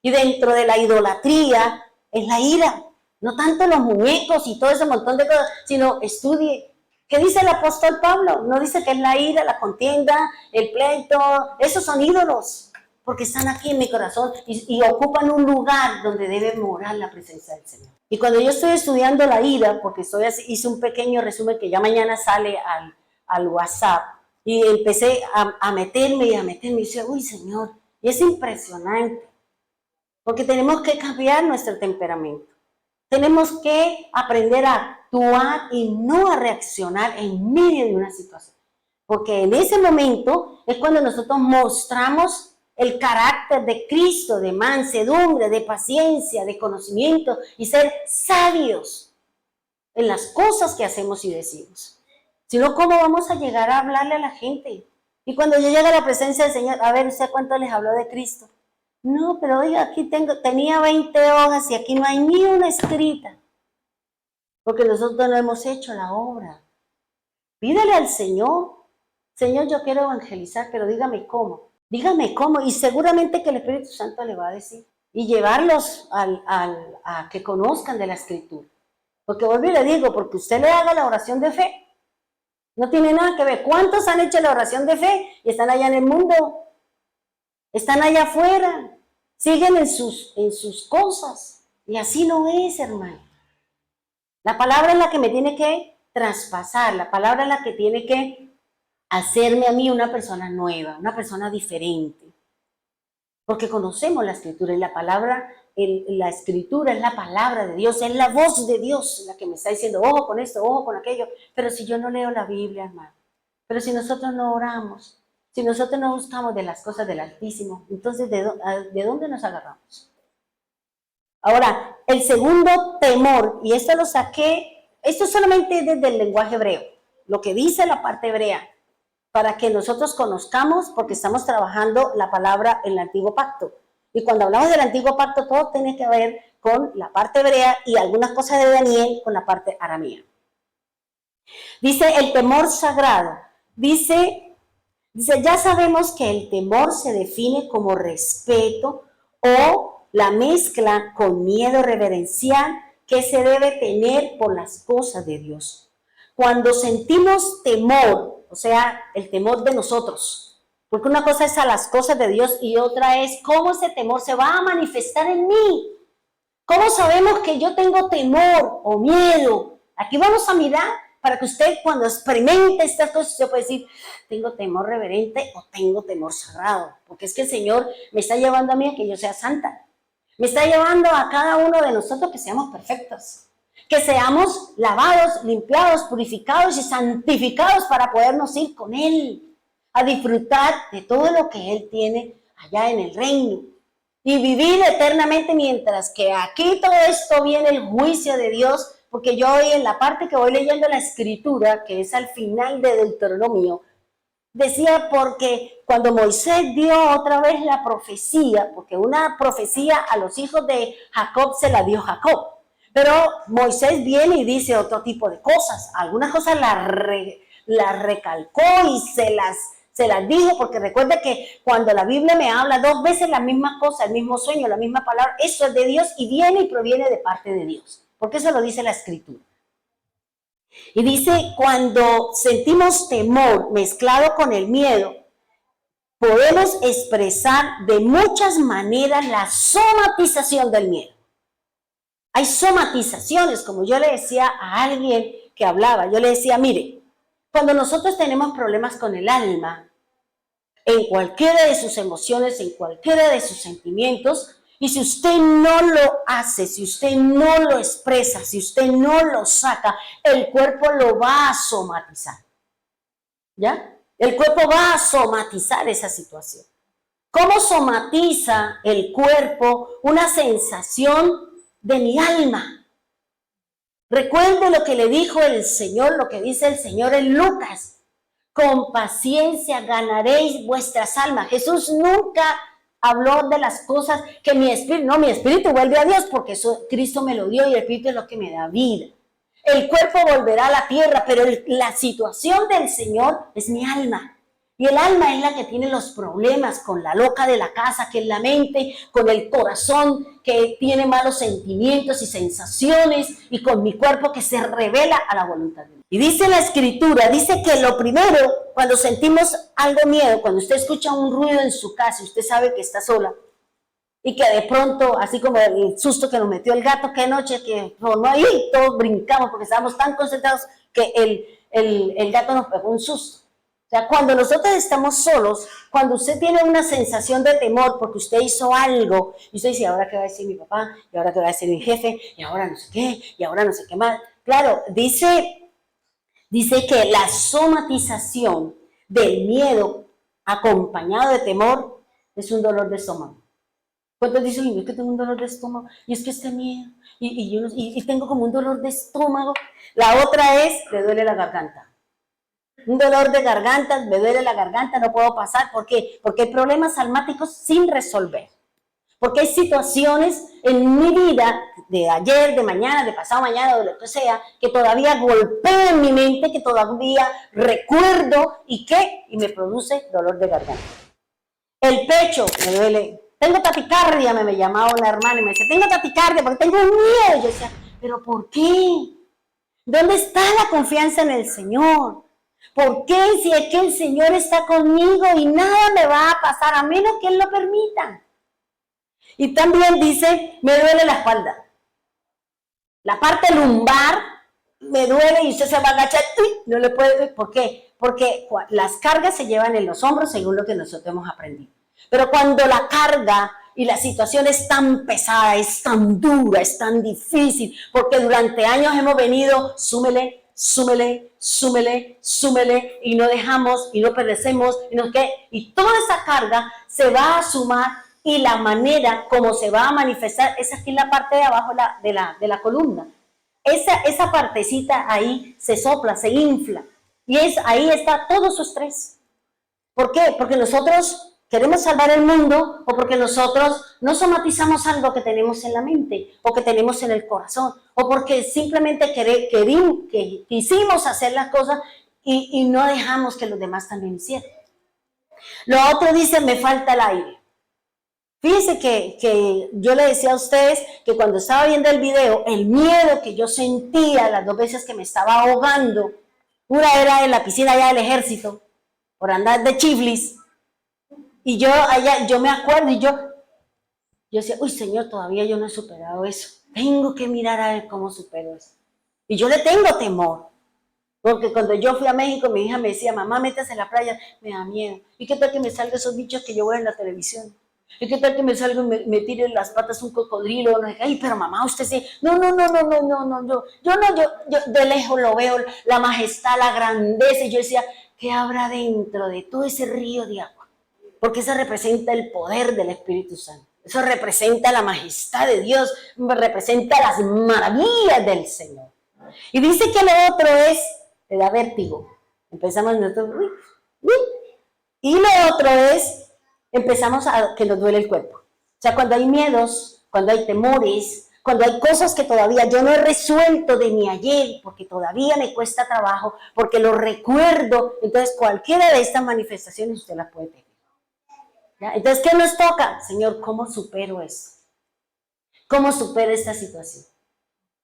Y dentro de la idolatría es la ira. No tanto los muñecos y todo ese montón de cosas, sino estudie. ¿Qué dice el apóstol Pablo? No dice que es la ira, la contienda, el pleito. Esos son ídolos, porque están aquí en mi corazón y ocupan un lugar donde debe morar la presencia del Señor. Y cuando yo estoy estudiando la ira, porque hice un pequeño resumen que ya mañana sale al WhatsApp, y empecé a meterme, y decía, uy, Señor, y es impresionante, porque tenemos que cambiar nuestro temperamento. Tenemos que aprender a actuar y no a reaccionar en medio de una situación. Porque en ese momento es cuando nosotros mostramos el carácter de Cristo, de mansedumbre, de paciencia, de conocimiento y ser sabios en las cosas que hacemos y decimos. Si no, ¿cómo vamos a llegar a hablarle a la gente? Y cuando yo llegue a la presencia del Señor, a ver, ¿usted cuánto les habló de Cristo? No, pero oiga, aquí tenía 20 hojas y aquí no hay ni una escrita. Porque nosotros no hemos hecho la obra. Pídele al Señor, Señor, yo quiero evangelizar, pero dígame cómo. Dígame cómo, y seguramente que el Espíritu Santo le va a decir. Y llevarlos a que conozcan de la Escritura. Porque vuelvo y le digo, porque usted le haga la oración de fe, no tiene nada que ver. ¿Cuántos han hecho la oración de fe y están allá en el mundo? Están allá afuera, siguen en sus cosas. Y así no es, hermano. La palabra es la que me tiene que traspasar, la palabra es la que tiene que hacerme a mí una persona nueva, una persona diferente. Porque conocemos la Escritura y la palabra, la Escritura es la palabra de Dios, es la voz de Dios la que me está diciendo, ojo con esto, ojo con aquello. Pero si yo no leo la Biblia, hermano, pero si nosotros no oramos, si nosotros no buscamos de las cosas del Altísimo, entonces ¿de dónde nos agarramos? Ahora, el segundo temor, y esto lo saqué, esto solamente desde el lenguaje hebreo, lo que dice la parte hebrea, para que nosotros conozcamos, porque estamos trabajando la palabra en el Antiguo Pacto. Y cuando hablamos del Antiguo Pacto, todo tiene que ver con la parte hebrea y algunas cosas de Daniel con la parte aramea. Dice el temor sagrado, dice, ya sabemos que el temor se define como respeto o la mezcla con miedo reverencial que se debe tener por las cosas de Dios. Cuando sentimos temor, o sea, el temor de nosotros, porque una cosa es a las cosas de Dios y otra es cómo ese temor se va a manifestar en mí. ¿Cómo sabemos que yo tengo temor o miedo? Aquí vamos a mirar para que usted cuando experimente estas cosas, usted puede decir, tengo temor reverente o tengo temor sagrado. Porque es que el Señor me está llevando a mí a que yo sea santa. Me está llevando a cada uno de nosotros que seamos perfectos. Que seamos lavados, limpiados, purificados y santificados para podernos ir con Él a disfrutar de todo lo que Él tiene allá en el reino y vivir eternamente, mientras que aquí todo esto viene el juicio de Dios, porque yo hoy en la parte que voy leyendo la escritura, que es al final de Deuteronomio, decía porque cuando Moisés dio otra vez la profecía, porque una profecía a los hijos de Jacob se la dio Jacob, pero Moisés viene y dice otro tipo de cosas, algunas cosas las recalcó y se las dijo, porque recuerda que cuando la Biblia me habla 2 veces la misma cosa, el mismo sueño, la misma palabra, eso es de Dios y viene y proviene de parte de Dios, porque eso lo dice la escritura. Y dice, cuando sentimos temor mezclado con el miedo, podemos expresar de muchas maneras la somatización del miedo. Hay somatizaciones, como yo le decía a alguien que hablaba, yo le decía, mire, cuando nosotros tenemos problemas con el alma, en cualquiera de sus emociones, en cualquiera de sus sentimientos, y si usted no lo hace, si usted no lo expresa, si usted no lo saca, el cuerpo lo va a somatizar. ¿Ya? El cuerpo va a somatizar esa situación. ¿Cómo somatiza el cuerpo una sensación de mi alma? Recuerde lo que le dijo el Señor, lo que dice el Señor en Lucas. Con paciencia ganaréis vuestras almas. Jesús nunca habló de las cosas que mi espíritu vuelve a Dios porque eso Cristo me lo dio y el espíritu es lo que me da vida. El cuerpo volverá a la tierra, pero la situación del Señor es mi alma. Y el alma es la que tiene los problemas con la loca de la casa, que es la mente, con el corazón que tiene malos sentimientos y sensaciones, y con mi cuerpo que se revela a la voluntad de Dios. Y dice la escritura, dice que lo primero, cuando sentimos algo miedo, cuando usted escucha un ruido en su casa y usted sabe que está sola, y que de pronto, así como el susto que nos metió el gato, que noche que no ahí, todos brincamos porque estábamos tan concentrados que el gato nos pegó un susto. O sea, cuando nosotros estamos solos, cuando usted tiene una sensación de temor porque usted hizo algo, y usted dice, ¿ahora qué va a decir mi papá? ¿Y ahora qué va a decir mi jefe? ¿Y ahora no sé qué? ¿Y ahora no sé qué más? Claro, dice que la somatización del miedo acompañado de temor es un dolor de estómago. ¿Cuántos dicen, es que tengo un dolor de estómago? Y es que este miedo, y tengo como un dolor de estómago. La otra es, le duele la garganta. Un dolor de garganta, me duele la garganta, no puedo pasar. ¿Por qué? Porque hay problemas almáticos sin resolver. Porque hay situaciones en mi vida, de ayer, de mañana, de pasado mañana, de lo que sea, que todavía golpean mi mente, que todavía recuerdo y me produce dolor de garganta. El pecho me duele. Tengo taquicardia, me llamaba una hermana y me decía, tengo taquicardia porque tengo miedo. Y yo decía, ¿pero por qué? ¿Dónde está la confianza en el Señor? ¿Por qué? Si es que el Señor está conmigo y nada me va a pasar a menos que Él lo permita. Y también dice, me duele la espalda. La parte lumbar me duele y usted se va a agachar. No le puede. ¿Por qué? Porque las cargas se llevan en los hombros según lo que nosotros hemos aprendido. Pero cuando la carga y la situación es tan pesada, es tan dura, es tan difícil, porque durante años hemos venido, súmele, y no dejamos, y no perecemos, y toda esa carga se va a sumar, y la manera como se va a manifestar es aquí en la parte de abajo de la columna. Esa partecita ahí se sopla, se infla, y ahí está todo su estrés. ¿Por qué? Porque nosotros queremos salvar el mundo, o porque nosotros no somatizamos algo que tenemos en la mente o que tenemos en el corazón, o porque simplemente quisimos hacer las cosas y no dejamos que los demás también hicieran. Lo otro dice, me falta el aire. Fíjense que yo le decía a ustedes que cuando estaba viendo el video, el miedo que yo sentía las 2 veces que me estaba ahogando, una era en la piscina allá del ejército, por andar de chiflis. Y yo me acuerdo y yo decía, uy Señor, todavía yo no he superado eso. Tengo que mirar a ver cómo supero eso. Y yo le tengo temor. Porque cuando yo fui a México, mi hija me decía, mamá, métase en la playa, me da miedo. ¿Y qué tal que me salgan esos bichos que yo veo en la televisión? ¿Y qué tal que me salga y me tire en las patas un cocodrilo? Ay, pero mamá, usted sí. No, yo de lejos lo veo, la majestad, la grandeza. Y yo decía, ¿qué habrá dentro de todo ese río de agua? Porque eso representa el poder del Espíritu Santo. Eso representa la majestad de Dios, representa las maravillas del Señor. Y dice que lo otro le da vértigo. Empezamos nosotros, y lo otro empezamos a que nos duele el cuerpo. O sea, cuando hay miedos, cuando hay temores, cuando hay cosas que todavía yo no he resuelto de mi ayer, porque todavía me cuesta trabajo, porque lo recuerdo, entonces cualquiera de estas manifestaciones usted las puede tener. ¿Ya? Entonces, ¿qué nos toca? Señor, ¿cómo supero eso? ¿Cómo supero esta situación?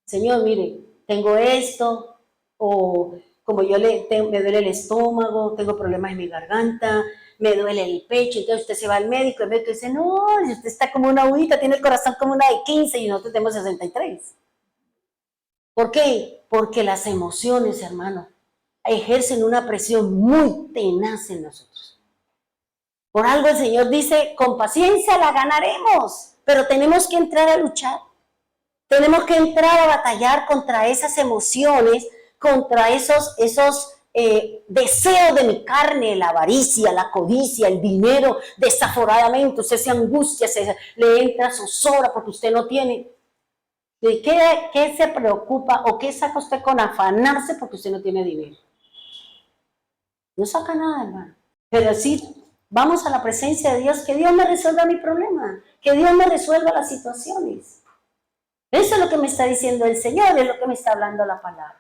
Señor, mire, tengo esto, o como me duele el estómago, tengo problemas en mi garganta, me duele el pecho, entonces usted se va al médico, el médico dice, no, usted está como una agüita, tiene el corazón como una de 15 y nosotros tenemos 63. ¿Por qué? Porque las emociones, hermano, ejercen una presión muy tenaz en nosotros. Por algo el Señor dice, con paciencia la ganaremos, pero tenemos que entrar a luchar. Tenemos que entrar a batallar contra esas emociones, contra esos deseos de mi carne, la avaricia, la codicia, el dinero, desaforadamente. Usted se angustia, le entra zozobra porque usted no tiene. ¿De qué se preocupa o qué saca usted con afanarse porque usted no tiene dinero? No saca nada, hermano. Pero sí, vamos a la presencia de Dios, que Dios me resuelva mi problema, que Dios me resuelva las situaciones. Eso es lo que me está diciendo el Señor, es lo que me está hablando la palabra.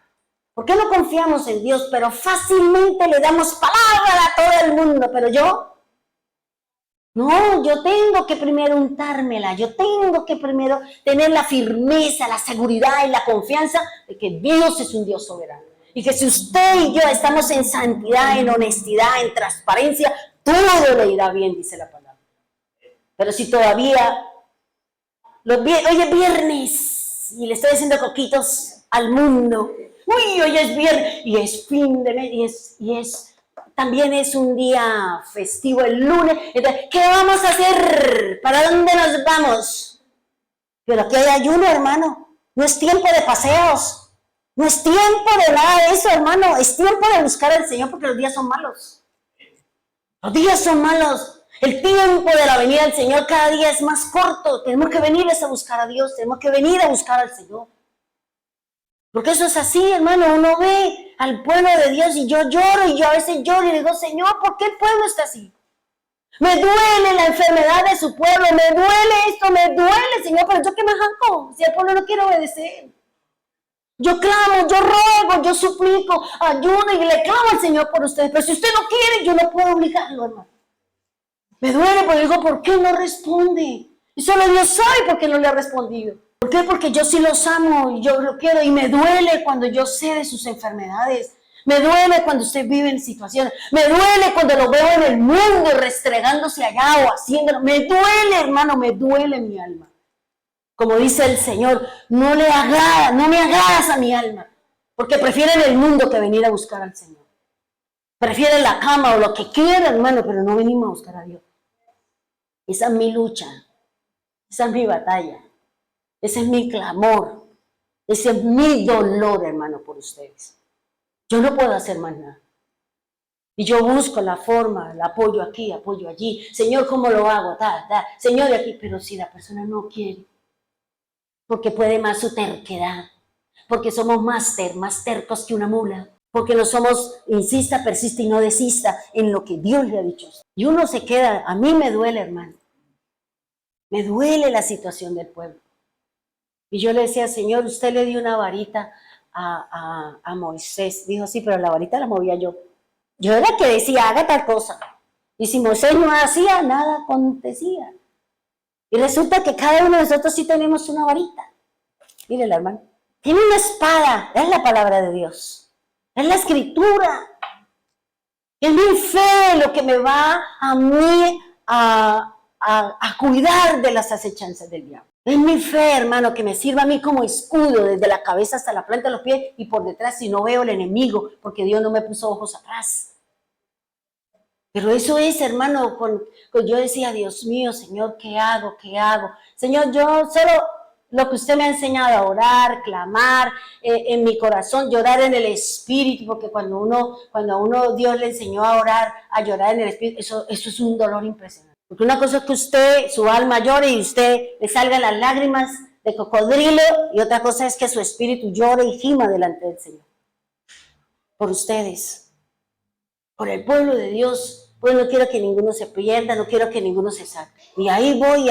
¿Por qué no confiamos en Dios? Pero fácilmente le damos palabra a todo el mundo, pero yo tengo que primero untármela, yo tengo que primero tener la firmeza, la seguridad y la confianza de que Dios es un Dios soberano. Y que si usted y yo estamos en santidad, en honestidad, en transparencia, todo le irá bien, dice la palabra. Pero si todavía hoy es viernes y le estoy haciendo coquitos al mundo. Uy, hoy es viernes y es fin de mes también es un día festivo el lunes. Entonces, ¿qué vamos a hacer? ¿Para dónde nos vamos? Pero aquí hay ayuno, hermano. No es tiempo de paseos. No es tiempo de nada de eso, hermano. Es tiempo de buscar al Señor porque los días son malos. Los días son malos. El tiempo de la venida del Señor cada día es más corto. Tenemos que venirles a buscar a Dios. Tenemos que venir a buscar al Señor. Porque eso es así, hermano. Uno ve al pueblo de Dios y yo lloro y yo a veces lloro y digo, Señor, ¿por qué el pueblo está así? Me duele la enfermedad de su pueblo. Me duele esto, me duele, Señor. Pero yo qué me hago si el pueblo no quiere obedecer. Yo clamo, yo ruego, yo suplico, ayuno y le clamo al Señor por ustedes. Pero si usted no quiere, yo no puedo obligarlo, hermano. Me duele porque digo, ¿por qué no responde? Y solo Dios sabe por qué no le ha respondido. ¿Por qué? Porque yo sí los amo y yo lo quiero. Y me duele cuando yo sé de sus enfermedades. Me duele cuando usted vive en situaciones. Me duele cuando lo veo en el mundo restregándose allá o haciéndolo. Me duele, hermano, me duele mi alma. Como dice el Señor, no me agradas a mi alma. Porque prefieren el mundo que venir a buscar al Señor. Prefieren la cama o lo que quieran, hermano, pero no venimos a buscar a Dios. Esa es mi lucha. Esa es mi batalla. Ese es mi clamor. Ese es mi dolor, hermano, por ustedes. Yo no puedo hacer más nada. Y yo busco la forma, el apoyo aquí, apoyo allí. Señor, ¿cómo lo hago? Señor, de aquí. Pero si la persona no quiere, porque puede más su terquedad, porque somos más tercos que una mula, porque no somos, insista, persiste y no desista en lo que Dios le ha dicho. Y uno se queda, a mí me duele, hermano. Me duele la situación del pueblo. Y yo le decía, Señor, usted le dio una varita a Moisés. Dijo, sí, pero la varita la movía yo. Yo era que decía, haga tal cosa. Y si Moisés no hacía, nada acontecía. Y resulta que cada uno de nosotros sí tenemos una varita. Mire, hermano. Tiene una espada, es la palabra de Dios. Es la escritura. Es mi fe lo que me va a mí a cuidar de las acechanzas del diablo. Es mi fe, hermano, que me sirva a mí como escudo desde la cabeza hasta la planta de los pies y por detrás si no veo el enemigo, porque Dios no me puso ojos atrás. Pero eso es, hermano, yo decía, Dios mío, Señor, ¿qué hago? ¿Qué hago? Señor, yo solo lo que usted me ha enseñado a orar, clamar, en mi corazón, llorar en el Espíritu, porque cuando a uno Dios le enseñó a orar, a llorar en el Espíritu, eso es un dolor impresionante. Porque una cosa es que usted, su alma llore y usted le salgan las lágrimas de cocodrilo, y otra cosa es que su espíritu llore y gima delante del Señor. Por ustedes, por el pueblo de Dios. Pues no quiero que ninguno se pierda, no quiero que ninguno se salga. Y ahí voy,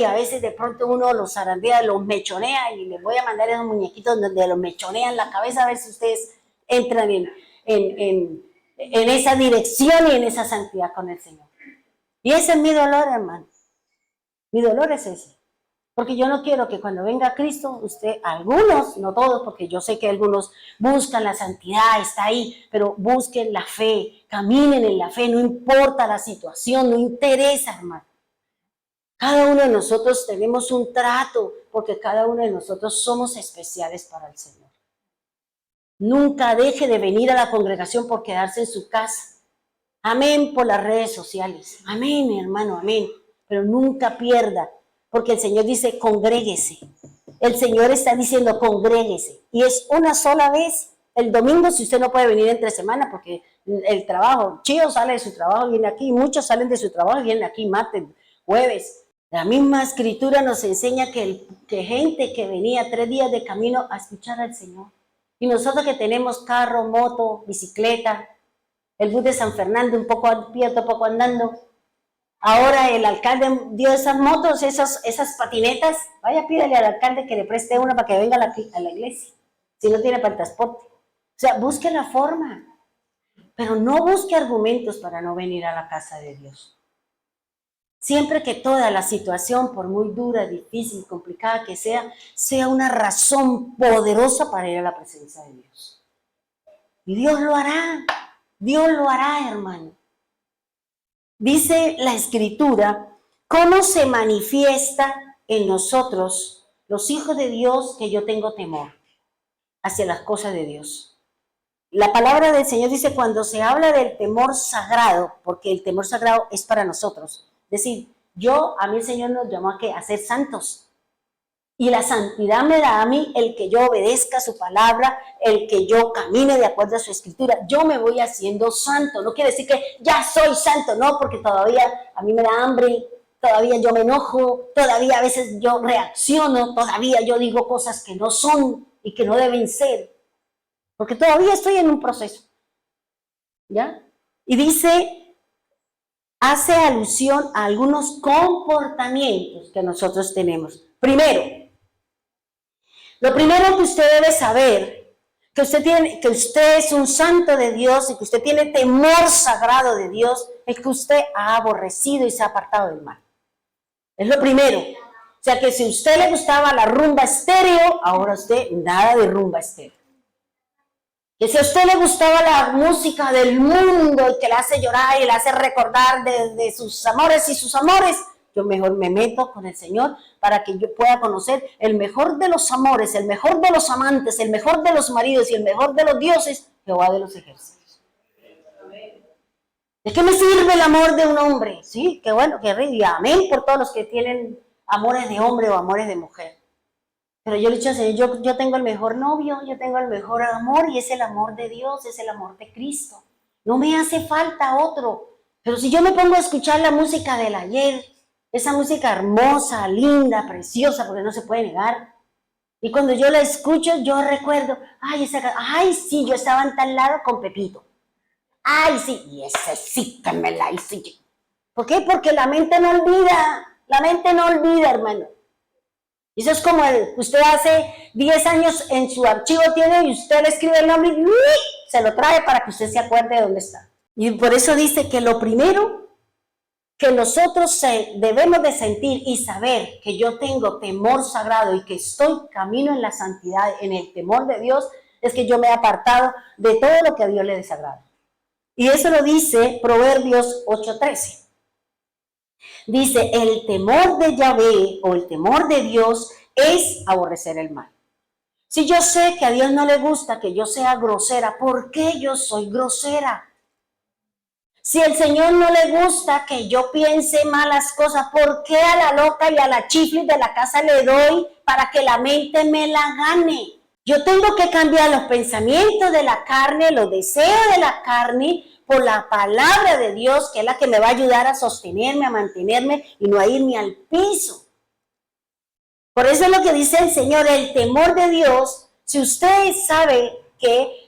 y a veces de pronto uno los zarandea, los mechonea, y les voy a mandar esos muñequitos donde los mechonean la cabeza, a ver si ustedes entran en esa dirección y en esa santidad con el Señor. Y ese es mi dolor, hermano. Mi dolor es ese. Porque yo no quiero que cuando venga Cristo, algunos, no todos, porque yo sé que algunos buscan la santidad, está ahí, pero busquen la fe, caminen en la fe, no importa la situación, no interesa, hermano. Cada uno de nosotros tenemos un trato, porque cada uno de nosotros somos especiales para el Señor. Nunca deje de venir a la congregación por quedarse en su casa. Amén por las redes sociales. Amén, hermano, amén. Pero nunca pierda. Porque el Señor dice, congréguese. El Señor está diciendo, congréguese. Y es una sola vez. El domingo, si usted no puede venir entre semana, porque el trabajo, Chío sale de su trabajo y viene aquí, muchos salen de su trabajo y vienen aquí martes, jueves. La misma escritura nos enseña que gente que venía 3 días de camino a escuchar al Señor. Y nosotros que tenemos carro, moto, bicicleta, el bus de San Fernando, un poco a pie, otro poco andando. Ahora el alcalde dio esas motos, esas patinetas. Vaya, pídale al alcalde que le preste una para que venga a la iglesia, si no tiene para el transporte. O sea, busque la forma, pero no busque argumentos para no venir a la casa de Dios. Siempre que toda la situación, por muy dura, difícil, complicada que sea una razón poderosa para ir a la presencia de Dios. Y Dios lo hará, hermano. Dice la Escritura, ¿cómo se manifiesta en nosotros, los hijos de Dios, que yo tengo temor hacia las cosas de Dios? La palabra del Señor dice, cuando se habla del temor sagrado, porque el temor sagrado es para nosotros. Es decir, a mí el Señor nos llamó a ser santos. Y la santidad me da a mí el que yo obedezca su palabra, el que yo camine de acuerdo a su escritura. Yo me voy haciendo santo. No quiere decir que ya soy santo, no, porque todavía a mí me da hambre, todavía yo me enojo, todavía a veces yo reacciono, todavía yo digo cosas que no son y que no deben ser, porque todavía estoy en un proceso. ¿Ya? Y dice, hace alusión a algunos comportamientos que nosotros tenemos. Primero, lo primero que usted debe saber, que usted es un santo de Dios y que usted tiene temor sagrado de Dios, es que usted ha aborrecido y se ha apartado del mal. Es lo primero. O sea que si a usted le gustaba la rumba estéreo, ahora usted nada de rumba estéreo. Que si a usted le gustaba la música del mundo y que le hace llorar y le hace recordar de sus amores y sus amores, yo mejor me meto con el Señor para que yo pueda conocer el mejor de los amores, el mejor de los amantes, el mejor de los maridos y el mejor de los dioses, Jehová de los ejércitos. ¿De qué me sirve el amor de un hombre? Sí, qué bueno, qué rico, y amén por todos los que tienen amores de hombre o amores de mujer. Pero yo le he dicho, Señor, yo tengo el mejor novio, yo tengo el mejor amor y es el amor de Dios, es el amor de Cristo. No me hace falta otro. Pero si yo me pongo a escuchar la música del ayer, esa música hermosa, linda, preciosa, porque no se puede negar. Y cuando yo la escucho, yo recuerdo, ay, sí, yo estaba en tal lado con Pepito. Ay, sí, y ese sí que me la hice. ¿Por qué? Porque la mente no olvida, hermano. Eso es como usted hace 10 años en su archivo tiene y usted le escribe el nombre y se lo trae para que usted se acuerde de dónde está. Y por eso dice que lo primero que nosotros debemos de sentir y saber que yo tengo temor sagrado y que estoy camino en la santidad, en el temor de Dios, es que yo me he apartado de todo lo que a Dios le desagrada. Y eso lo dice Proverbios 8:13. Dice, el temor de Yahvé o el temor de Dios es aborrecer el mal. Si yo sé que a Dios no le gusta que yo sea grosera, ¿por qué yo soy grosera? Si el Señor no le gusta que yo piense malas cosas, ¿por qué a la loca y a la chiflis de la casa le doy para que la mente me la gane? Yo tengo que cambiar los pensamientos de la carne, los deseos de la carne, por la palabra de Dios, que es la que me va a ayudar a sostenerme, a mantenerme y no a irme al piso. Por eso es lo que dice el Señor, el temor de Dios. Si usted sabe que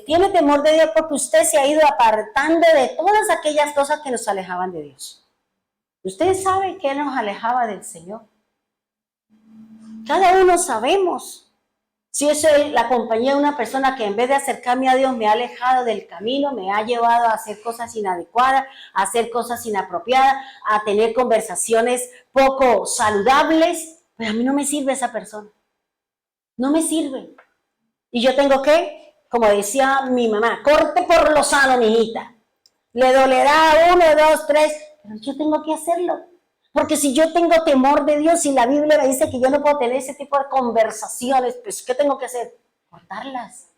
tiene temor de Dios porque usted se ha ido apartando de todas aquellas cosas que nos alejaban de Dios. Usted sabe que nos alejaba del Señor. Cada uno sabemos. Si eso es la compañía de una persona que en vez de acercarme a Dios me ha alejado del camino, me ha llevado a hacer cosas inadecuadas, a hacer cosas inapropiadas, a tener conversaciones poco saludables, pues a mí no me sirve esa persona. No me sirve. Y yo tengo que, como decía mi mamá, corte por lo sano, mijita. Le dolerá 1, 2, 3, pero yo tengo que hacerlo. Porque si yo tengo temor de Dios y la Biblia me dice que yo no puedo tener ese tipo de conversaciones, pues ¿qué tengo que hacer? Cortarlas.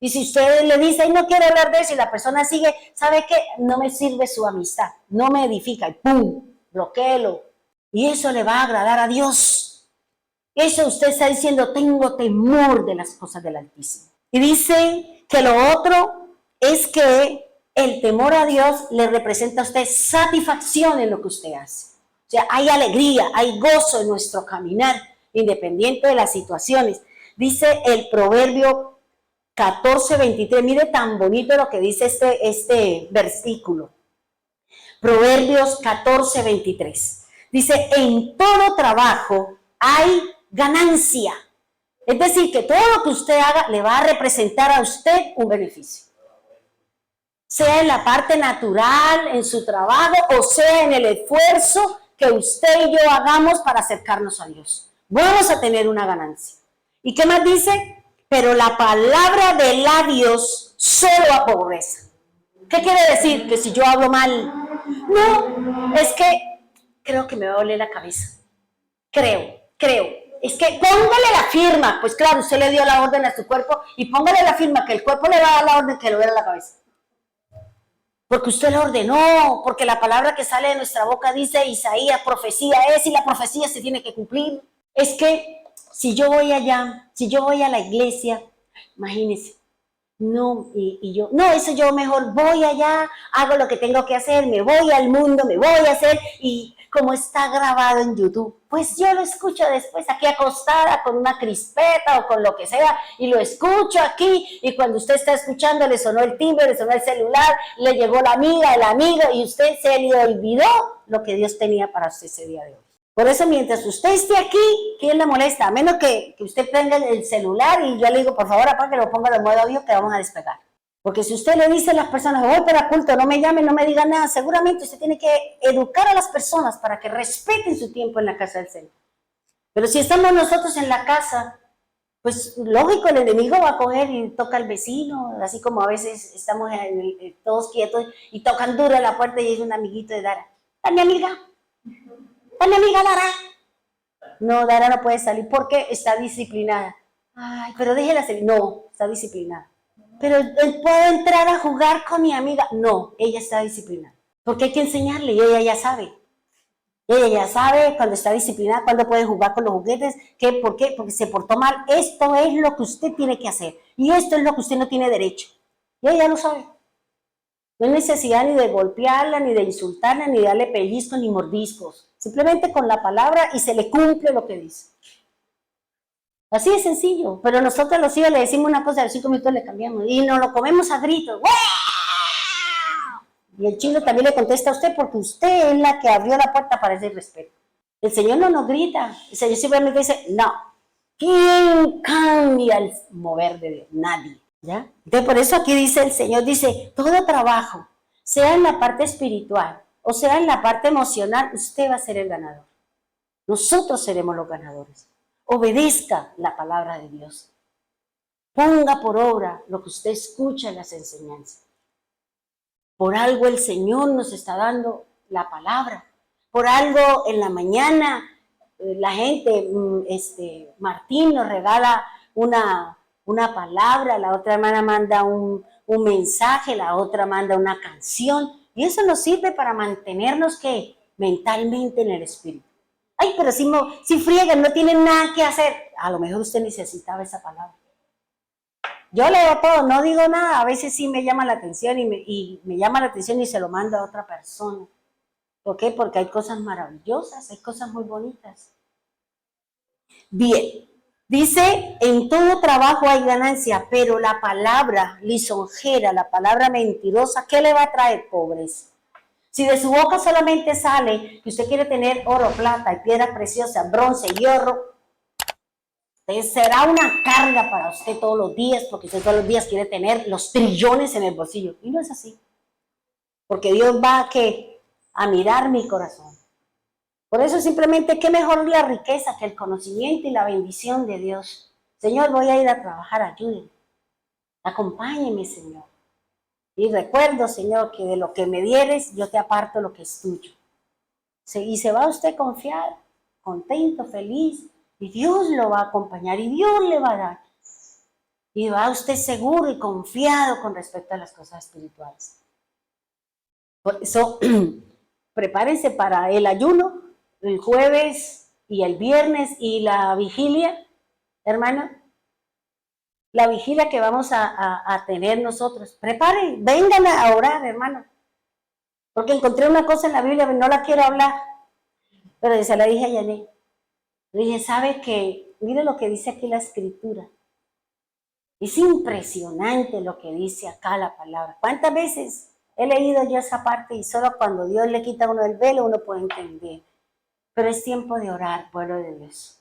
Y si usted le dice, ay, no quiero hablar de eso, y la persona sigue, ¿sabe qué? No me sirve su amistad, no me edifica, y ¡pum! Bloquéelo. Y eso le va a agradar a Dios. Eso usted está diciendo, tengo temor de las cosas del Altísimo. Y dice que lo otro es que el temor a Dios le representa a usted satisfacción en lo que usted hace. O sea, hay alegría, hay gozo en nuestro caminar, independiente de las situaciones. Dice el Proverbio 14:23, mire tan bonito lo que dice este versículo. Proverbios 14:23. Dice, en todo trabajo hay ganancia. Es decir, que todo lo que usted haga le va a representar a usted un beneficio. Sea en la parte natural, en su trabajo, o sea en el esfuerzo que usted y yo hagamos para acercarnos a Dios. Vamos a tener una ganancia. ¿Y qué más dice? Pero la palabra de labios solo apobrece. ¿Qué quiere decir? Que si yo hablo mal, no, es que creo que me va a doler la cabeza. Creo. Es que póngale la firma. Pues claro, usted le dio la orden a su cuerpo y póngale la firma que el cuerpo le va a dar la orden que le duele la cabeza. Porque usted lo ordenó, porque la palabra que sale de nuestra boca dice Isaías, profecía es y la profecía se tiene que cumplir. Es que si yo voy allá, si yo voy a la iglesia, imagínense, no, eso yo mejor voy allá, hago lo que tengo que hacer, me voy al mundo, me voy a hacer, y como está grabado en YouTube, pues yo lo escucho después aquí acostada con una crispeta o con lo que sea, y lo escucho aquí, y cuando usted está escuchando le sonó el timbre, le sonó el celular, le llegó la amiga, el amigo, y usted se le olvidó lo que Dios tenía para usted ese día de hoy. Por eso, mientras usted esté aquí, ¿quién le molesta? A menos que usted prenda el celular y yo le digo, por favor, apague, lo ponga de modo audio que vamos a despegar. Porque si usted le dice a las personas, voy para culto, no me llamen, no me digan nada, seguramente usted tiene que educar a las personas para que respeten su tiempo en la casa del Señor. Pero si estamos nosotros en la casa, pues lógico, el enemigo va a coger y toca al vecino, así como a veces estamos todos quietos y tocan duro a la puerta y es un amiguito de Dara. ¡A mi amiga! ¡A mi amiga Dara! No, Dara no puede salir porque está disciplinada. Ay, pero déjela salir. No, está disciplinada. Pero ¿puedo entrar a jugar con mi amiga? No, ella está disciplinada. Porque hay que enseñarle y ella ya sabe. Ella ya sabe cuando está disciplinada, cuando puede jugar con los juguetes. ¿Por qué? Porque se portó mal. Esto es lo que usted tiene que hacer. Y esto es lo que usted no tiene derecho. Y ella lo sabe. No hay necesidad ni de golpearla, ni de insultarla, ni de darle pellizcos, ni mordiscos. Simplemente con la palabra y se le cumple lo que dice. Así de sencillo. Pero nosotros los hijos le decimos una cosa, a los 5 minutos le cambiamos. Y nos lo comemos a gritos. Y el chino también le contesta a usted porque usted es la que abrió la puerta para ese respeto. El Señor no nos grita. El Señor simplemente dice, no. ¿Quién cambia el mover de Dios? Nadie. ¿Ya? Entonces por eso aquí dice el Señor, dice, todo trabajo, sea en la parte espiritual o sea en la parte emocional, usted va a ser el ganador. Nosotros seremos los ganadores. Obedezca la palabra de Dios. Ponga por obra lo que usted escucha en las enseñanzas. Por algo el Señor nos está dando la palabra. Por algo en la mañana la gente, Martín nos regala una palabra, la otra hermana manda un mensaje, la otra manda una canción Y eso nos sirve para mantenernos, ¿qué? Mentalmente en el espíritu. Ay, pero si friegan, no tienen nada que hacer. A lo mejor usted necesitaba esa palabra. Yo leo todo, no digo nada. A veces sí me llama la atención y me llama la atención y se lo mando a otra persona. ¿Por qué? Porque hay cosas maravillosas, hay cosas muy bonitas. Bien, dice, en todo trabajo hay ganancia, pero la palabra lisonjera, la palabra mentirosa, ¿qué le va a traer? Pobreza. Si de su boca solamente sale que usted quiere tener oro, plata y piedras preciosas, bronce y oro, será una carga para usted todos los días, porque usted todos los días quiere tener los trillones en el bolsillo. Y no es así. Porque Dios va a mirar mi corazón. Por eso simplemente, ¿qué mejor la riqueza que el conocimiento y la bendición de Dios? Señor, voy a ir a trabajar, ayúdenme. Acompáñeme, Señor. Y recuerdo, Señor, que de lo que me dieres, yo te aparto lo que es tuyo. Y se va usted confiado, contento, feliz, y Dios lo va a acompañar, y Dios le va a dar. Y va usted seguro y confiado con respecto a las cosas espirituales. Por eso, prepárense para el ayuno, el jueves y el viernes y la vigilia, hermano. La vigilia que vamos a tener nosotros. Preparen, vengan a orar, hermano. Porque encontré una cosa en la Biblia, no la quiero hablar. Pero se la dije a Yané. Le dije, ¿sabe qué? Mire lo que dice aquí la escritura. Es impresionante lo que dice acá la palabra. ¿Cuántas veces he leído yo esa parte y solo cuando Dios le quita a uno el velo uno puede entender? Pero es tiempo de orar, pueblo de Dios.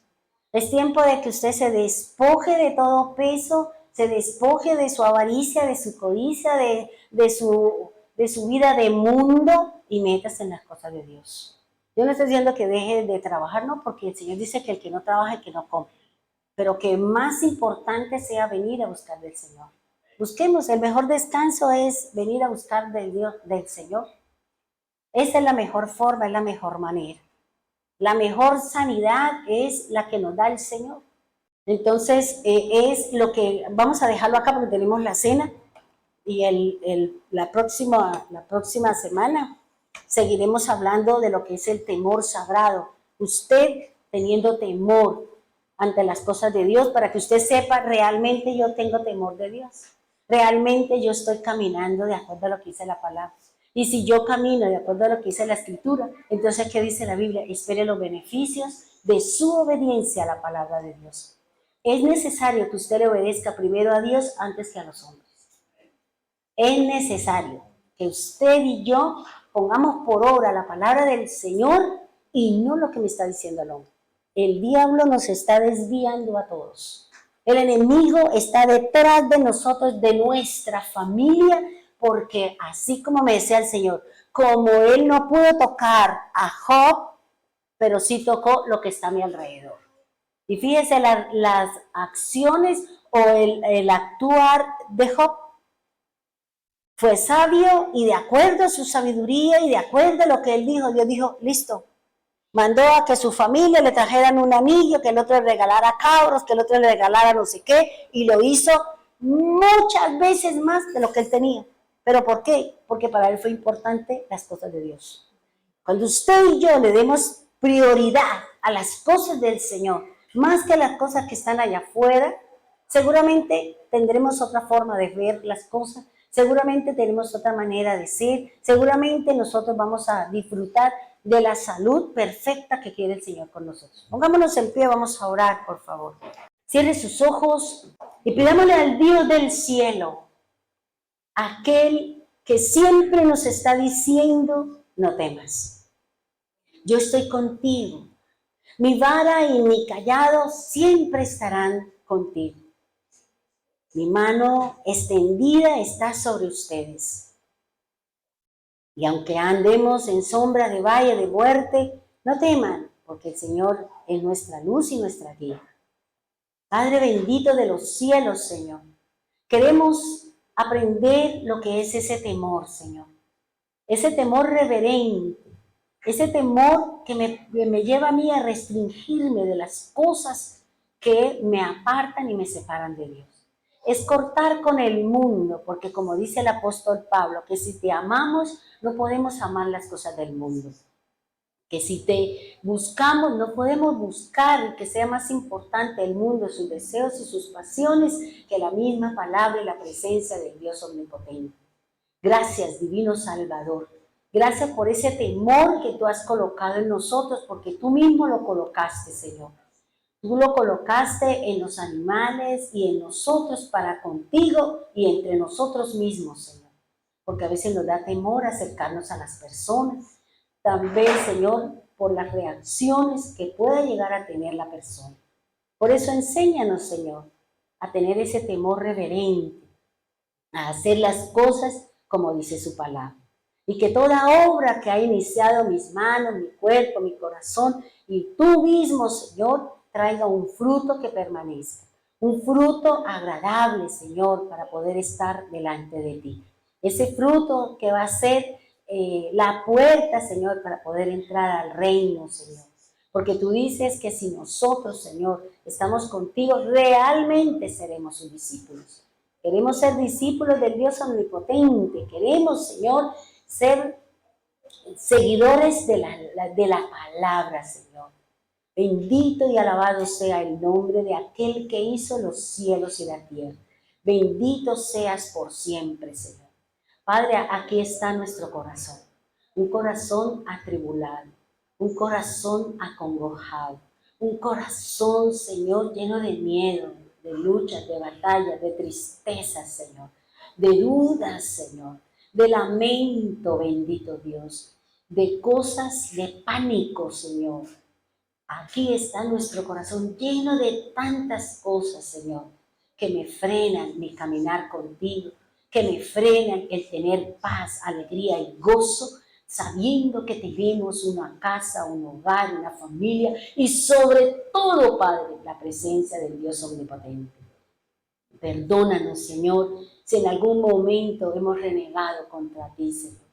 Es tiempo de que usted se despoje de todo peso, se despoje de su avaricia, de su codicia, de su vida de mundo y métase en las cosas de Dios. Yo no estoy diciendo que deje de trabajar, no, porque el Señor dice que el que no trabaja, el que no come. Pero que más importante sea venir a buscar del Señor. Busquemos, el mejor descanso es venir a buscar del Señor. Esa es la mejor forma, es la mejor manera. La mejor sanidad es la que nos da el Señor. Entonces, es lo que vamos a dejarlo acá porque tenemos la cena y la próxima semana seguiremos hablando de lo que es el temor sagrado. Usted teniendo temor ante las cosas de Dios para que usted sepa, realmente yo tengo temor de Dios. Realmente yo estoy caminando de acuerdo a lo que dice la palabra. Y si yo camino de acuerdo a lo que dice la Escritura, entonces, ¿qué dice la Biblia? Espere los beneficios de su obediencia a la palabra de Dios. Es necesario que usted le obedezca primero a Dios antes que a los hombres. Es necesario que usted y yo pongamos por obra la palabra del Señor y no lo que me está diciendo el hombre. El diablo nos está desviando a todos. El enemigo está detrás de nosotros, de nuestra familia, porque así como me decía el Señor, como él no pudo tocar a Job, pero sí tocó lo que está a mi alrededor. Y fíjese las acciones o el actuar de Job. Fue sabio y de acuerdo a su sabiduría y de acuerdo a lo que él dijo, Dios dijo, listo. Mandó a que su familia le trajeran un anillo, que el otro le regalara cabros, que el otro le regalara no sé qué, y lo hizo muchas veces más de lo que él tenía. ¿Pero por qué? Porque para él fue importante las cosas de Dios. Cuando usted y yo le demos prioridad a las cosas del Señor, más que a las cosas que están allá afuera, seguramente tendremos otra forma de ver las cosas, seguramente tenemos otra manera de ser, seguramente nosotros vamos a disfrutar de la salud perfecta que quiere el Señor con nosotros. Pongámonos en pie, vamos a orar, por favor. Cierre sus ojos y pidámosle al Dios del cielo, aquel que siempre nos está diciendo, no temas. Yo estoy contigo. Mi vara y mi cayado siempre estarán contigo. Mi mano extendida está sobre ustedes. Y aunque andemos en sombra de valle de muerte, no teman, porque el Señor es nuestra luz y nuestra guía. Padre bendito de los cielos, Señor, queremos aprender lo que es ese temor, Señor. Ese temor reverente, ese temor que me lleva a mí a restringirme de las cosas que me apartan y me separan de Dios. es cortar con el mundo, porque como dice el apóstol Pablo, que si te amamos, no podemos amar las cosas del mundo. Que si te buscamos, no podemos buscar que sea más importante el mundo, sus deseos y sus pasiones, que la misma palabra y la presencia del Dios omnipotente. Gracias, divino Salvador. Gracias por ese temor que tú has colocado en nosotros, porque tú mismo lo colocaste, Señor. Tú lo colocaste en los animales y en nosotros para contigo y entre nosotros mismos, Señor. Porque a veces nos da temor acercarnos a las personas. También, Señor, por las reacciones que pueda llegar a tener la persona. Por eso enséñanos, Señor, a tener ese temor reverente, a hacer las cosas como dice su palabra. Y que toda obra que ha iniciado mis manos, mi cuerpo, mi corazón, y tú mismo, Señor, traiga un fruto que permanezca. Un fruto agradable, Señor, para poder estar delante de ti. Ese fruto que va a ser la puerta, Señor, para poder entrar al reino, Señor. Porque tú dices que si nosotros, Señor, estamos contigo, realmente seremos sus discípulos. Queremos ser discípulos del Dios omnipotente. Queremos, Señor, ser seguidores de la palabra, Señor. Bendito y alabado sea el nombre de aquel que hizo los cielos y la tierra. Bendito seas por siempre, Señor. Padre, aquí está nuestro corazón. Un corazón atribulado, un corazón acongojado, un corazón, Señor, lleno de miedo, de luchas, de batallas, de tristezas, Señor, de dudas, Señor, de lamento, bendito Dios, de cosas, de pánico, Señor. Aquí está nuestro corazón lleno de tantas cosas, Señor, que me frenan mi caminar contigo, que me frenan el tener paz, alegría y gozo, sabiendo que tenemos una casa, un hogar, una familia y sobre todo, Padre, la presencia del Dios omnipotente. Perdónanos, Señor, si en algún momento hemos renegado contra ti, Señor.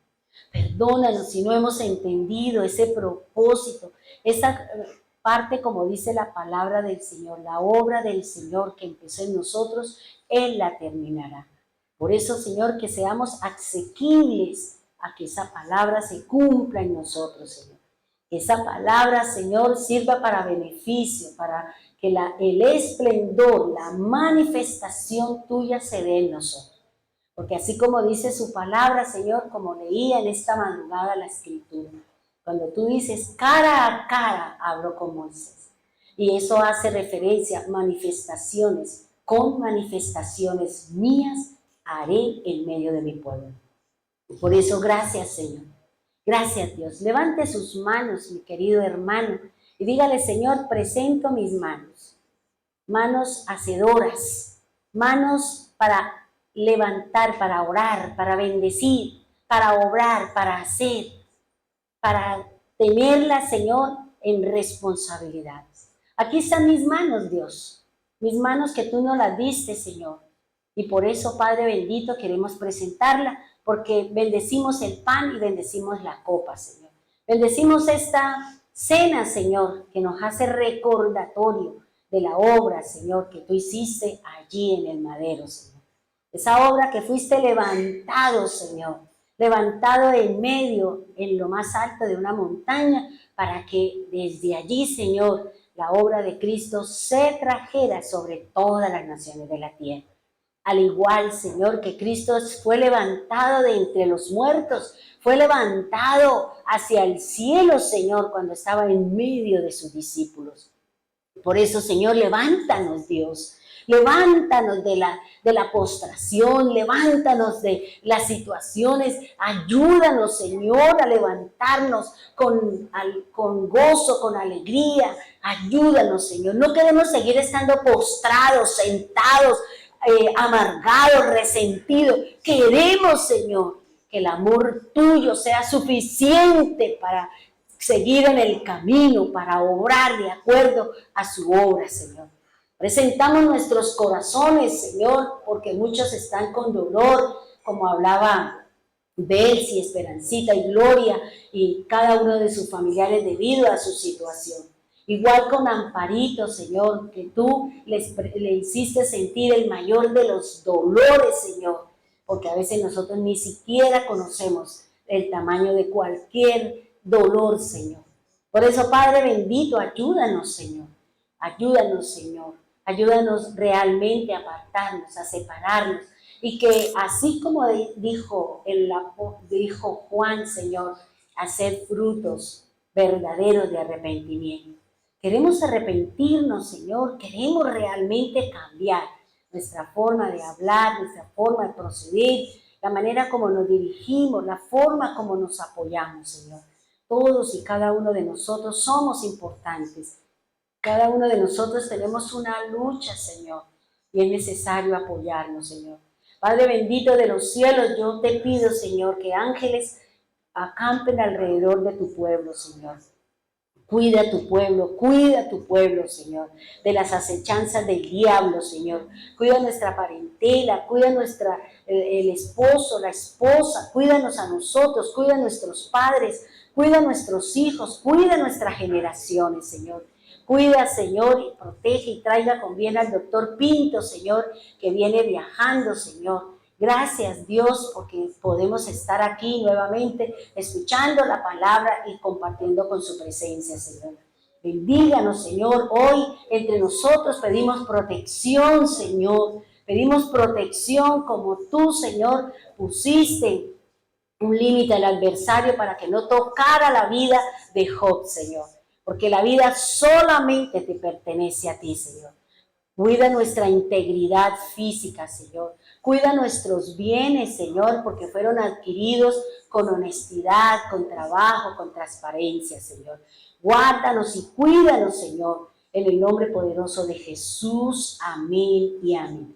Perdónanos si no hemos entendido ese propósito, esa parte, como dice la palabra del Señor, la obra del Señor que empezó en nosotros, Él la terminará. Por eso, Señor, que seamos asequibles a que esa palabra se cumpla en nosotros, Señor. Que esa palabra, Señor, sirva para beneficio, para que el esplendor, la manifestación tuya se dé en nosotros. Porque así como dice su palabra, Señor, como leía en esta madrugada la Escritura, cuando tú dices cara a cara hablo con Moisés. Y eso hace referencia a manifestaciones, con manifestaciones mías haré en medio de mi pueblo. Por eso, gracias, Señor. Gracias, Dios. Levante sus manos, mi querido hermano, y dígale, Señor, presento mis manos. Manos hacedoras, manos para levantar, para orar, para bendecir, para obrar, para hacer, para tenerla, Señor, en responsabilidades. Aquí están mis manos, Dios, mis manos que tú nos las diste, Señor. Y por eso, Padre bendito, queremos presentarla, porque bendecimos el pan y bendecimos la copa, Señor. Bendecimos esta cena, Señor, que nos hace recordatorio de la obra, Señor, que tú hiciste allí en el madero, Señor. Esa obra que fuiste levantado, Señor, levantado en medio, en lo más alto de una montaña, para que desde allí, Señor, la obra de Cristo se trajera sobre todas las naciones de la tierra. Al igual, Señor, que Cristo fue levantado de entre los muertos, fue levantado hacia el cielo, Señor, cuando estaba en medio de sus discípulos. Por eso, Señor, levántanos, Dios. Levántanos de la postración, levántanos de las situaciones, ayúdanos, Señor, a levantarnos con gozo, con alegría, ayúdanos, Señor. No queremos seguir estando postrados, sentados, amargados, resentidos. Queremos, Señor, que el amor tuyo sea suficiente para seguir en el camino, para obrar de acuerdo a su obra, Señor. Presentamos nuestros corazones, Señor, porque muchos están con dolor, como hablaba Betsy, Esperancita y Gloria, y cada uno de sus familiares debido a su situación. Igual con Amparito, Señor, que tú le hiciste sentir el mayor de los dolores, Señor, porque a veces nosotros ni siquiera conocemos el tamaño de cualquier dolor, Señor. Por eso, Padre bendito, ayúdanos, Señor. Ayúdanos, Señor. Ayúdanos realmente a apartarnos, a separarnos. Y que así como dijo Juan, Señor, hacer frutos verdaderos de arrepentimiento. Queremos arrepentirnos, Señor. Queremos realmente cambiar nuestra forma de hablar, nuestra forma de proceder, la manera como nos dirigimos, la forma como nos apoyamos, Señor. Todos y cada uno de nosotros somos importantes. Cada uno de nosotros tenemos una lucha, Señor, y es necesario apoyarnos, Señor. Padre bendito de los cielos, yo te pido, Señor, que ángeles acampen alrededor de tu pueblo, Señor. Cuida tu pueblo, Señor, de las acechanzas del diablo, Señor. Cuida nuestra parentela, cuida el esposo, la esposa, cuídanos a nosotros, cuida a nuestros padres, cuida a nuestros hijos, cuida a nuestras generaciones, Señor. Cuida, Señor, y protege y traiga con bien al doctor Pinto, Señor, que viene viajando, Señor. Gracias, Dios, porque podemos estar aquí nuevamente escuchando la palabra y compartiendo con su presencia, Señor. Bendíganos, Señor. Hoy entre nosotros pedimos protección, Señor. Pedimos protección como tú, Señor, pusiste un límite al adversario para que no tocara la vida de Job, Señor. Porque la vida solamente te pertenece a ti, Señor. Cuida nuestra integridad física, Señor. Cuida nuestros bienes, Señor, porque fueron adquiridos con honestidad, con trabajo, con transparencia, Señor. Guárdanos y cuídanos, Señor, en el nombre poderoso de Jesús. Amén y amén.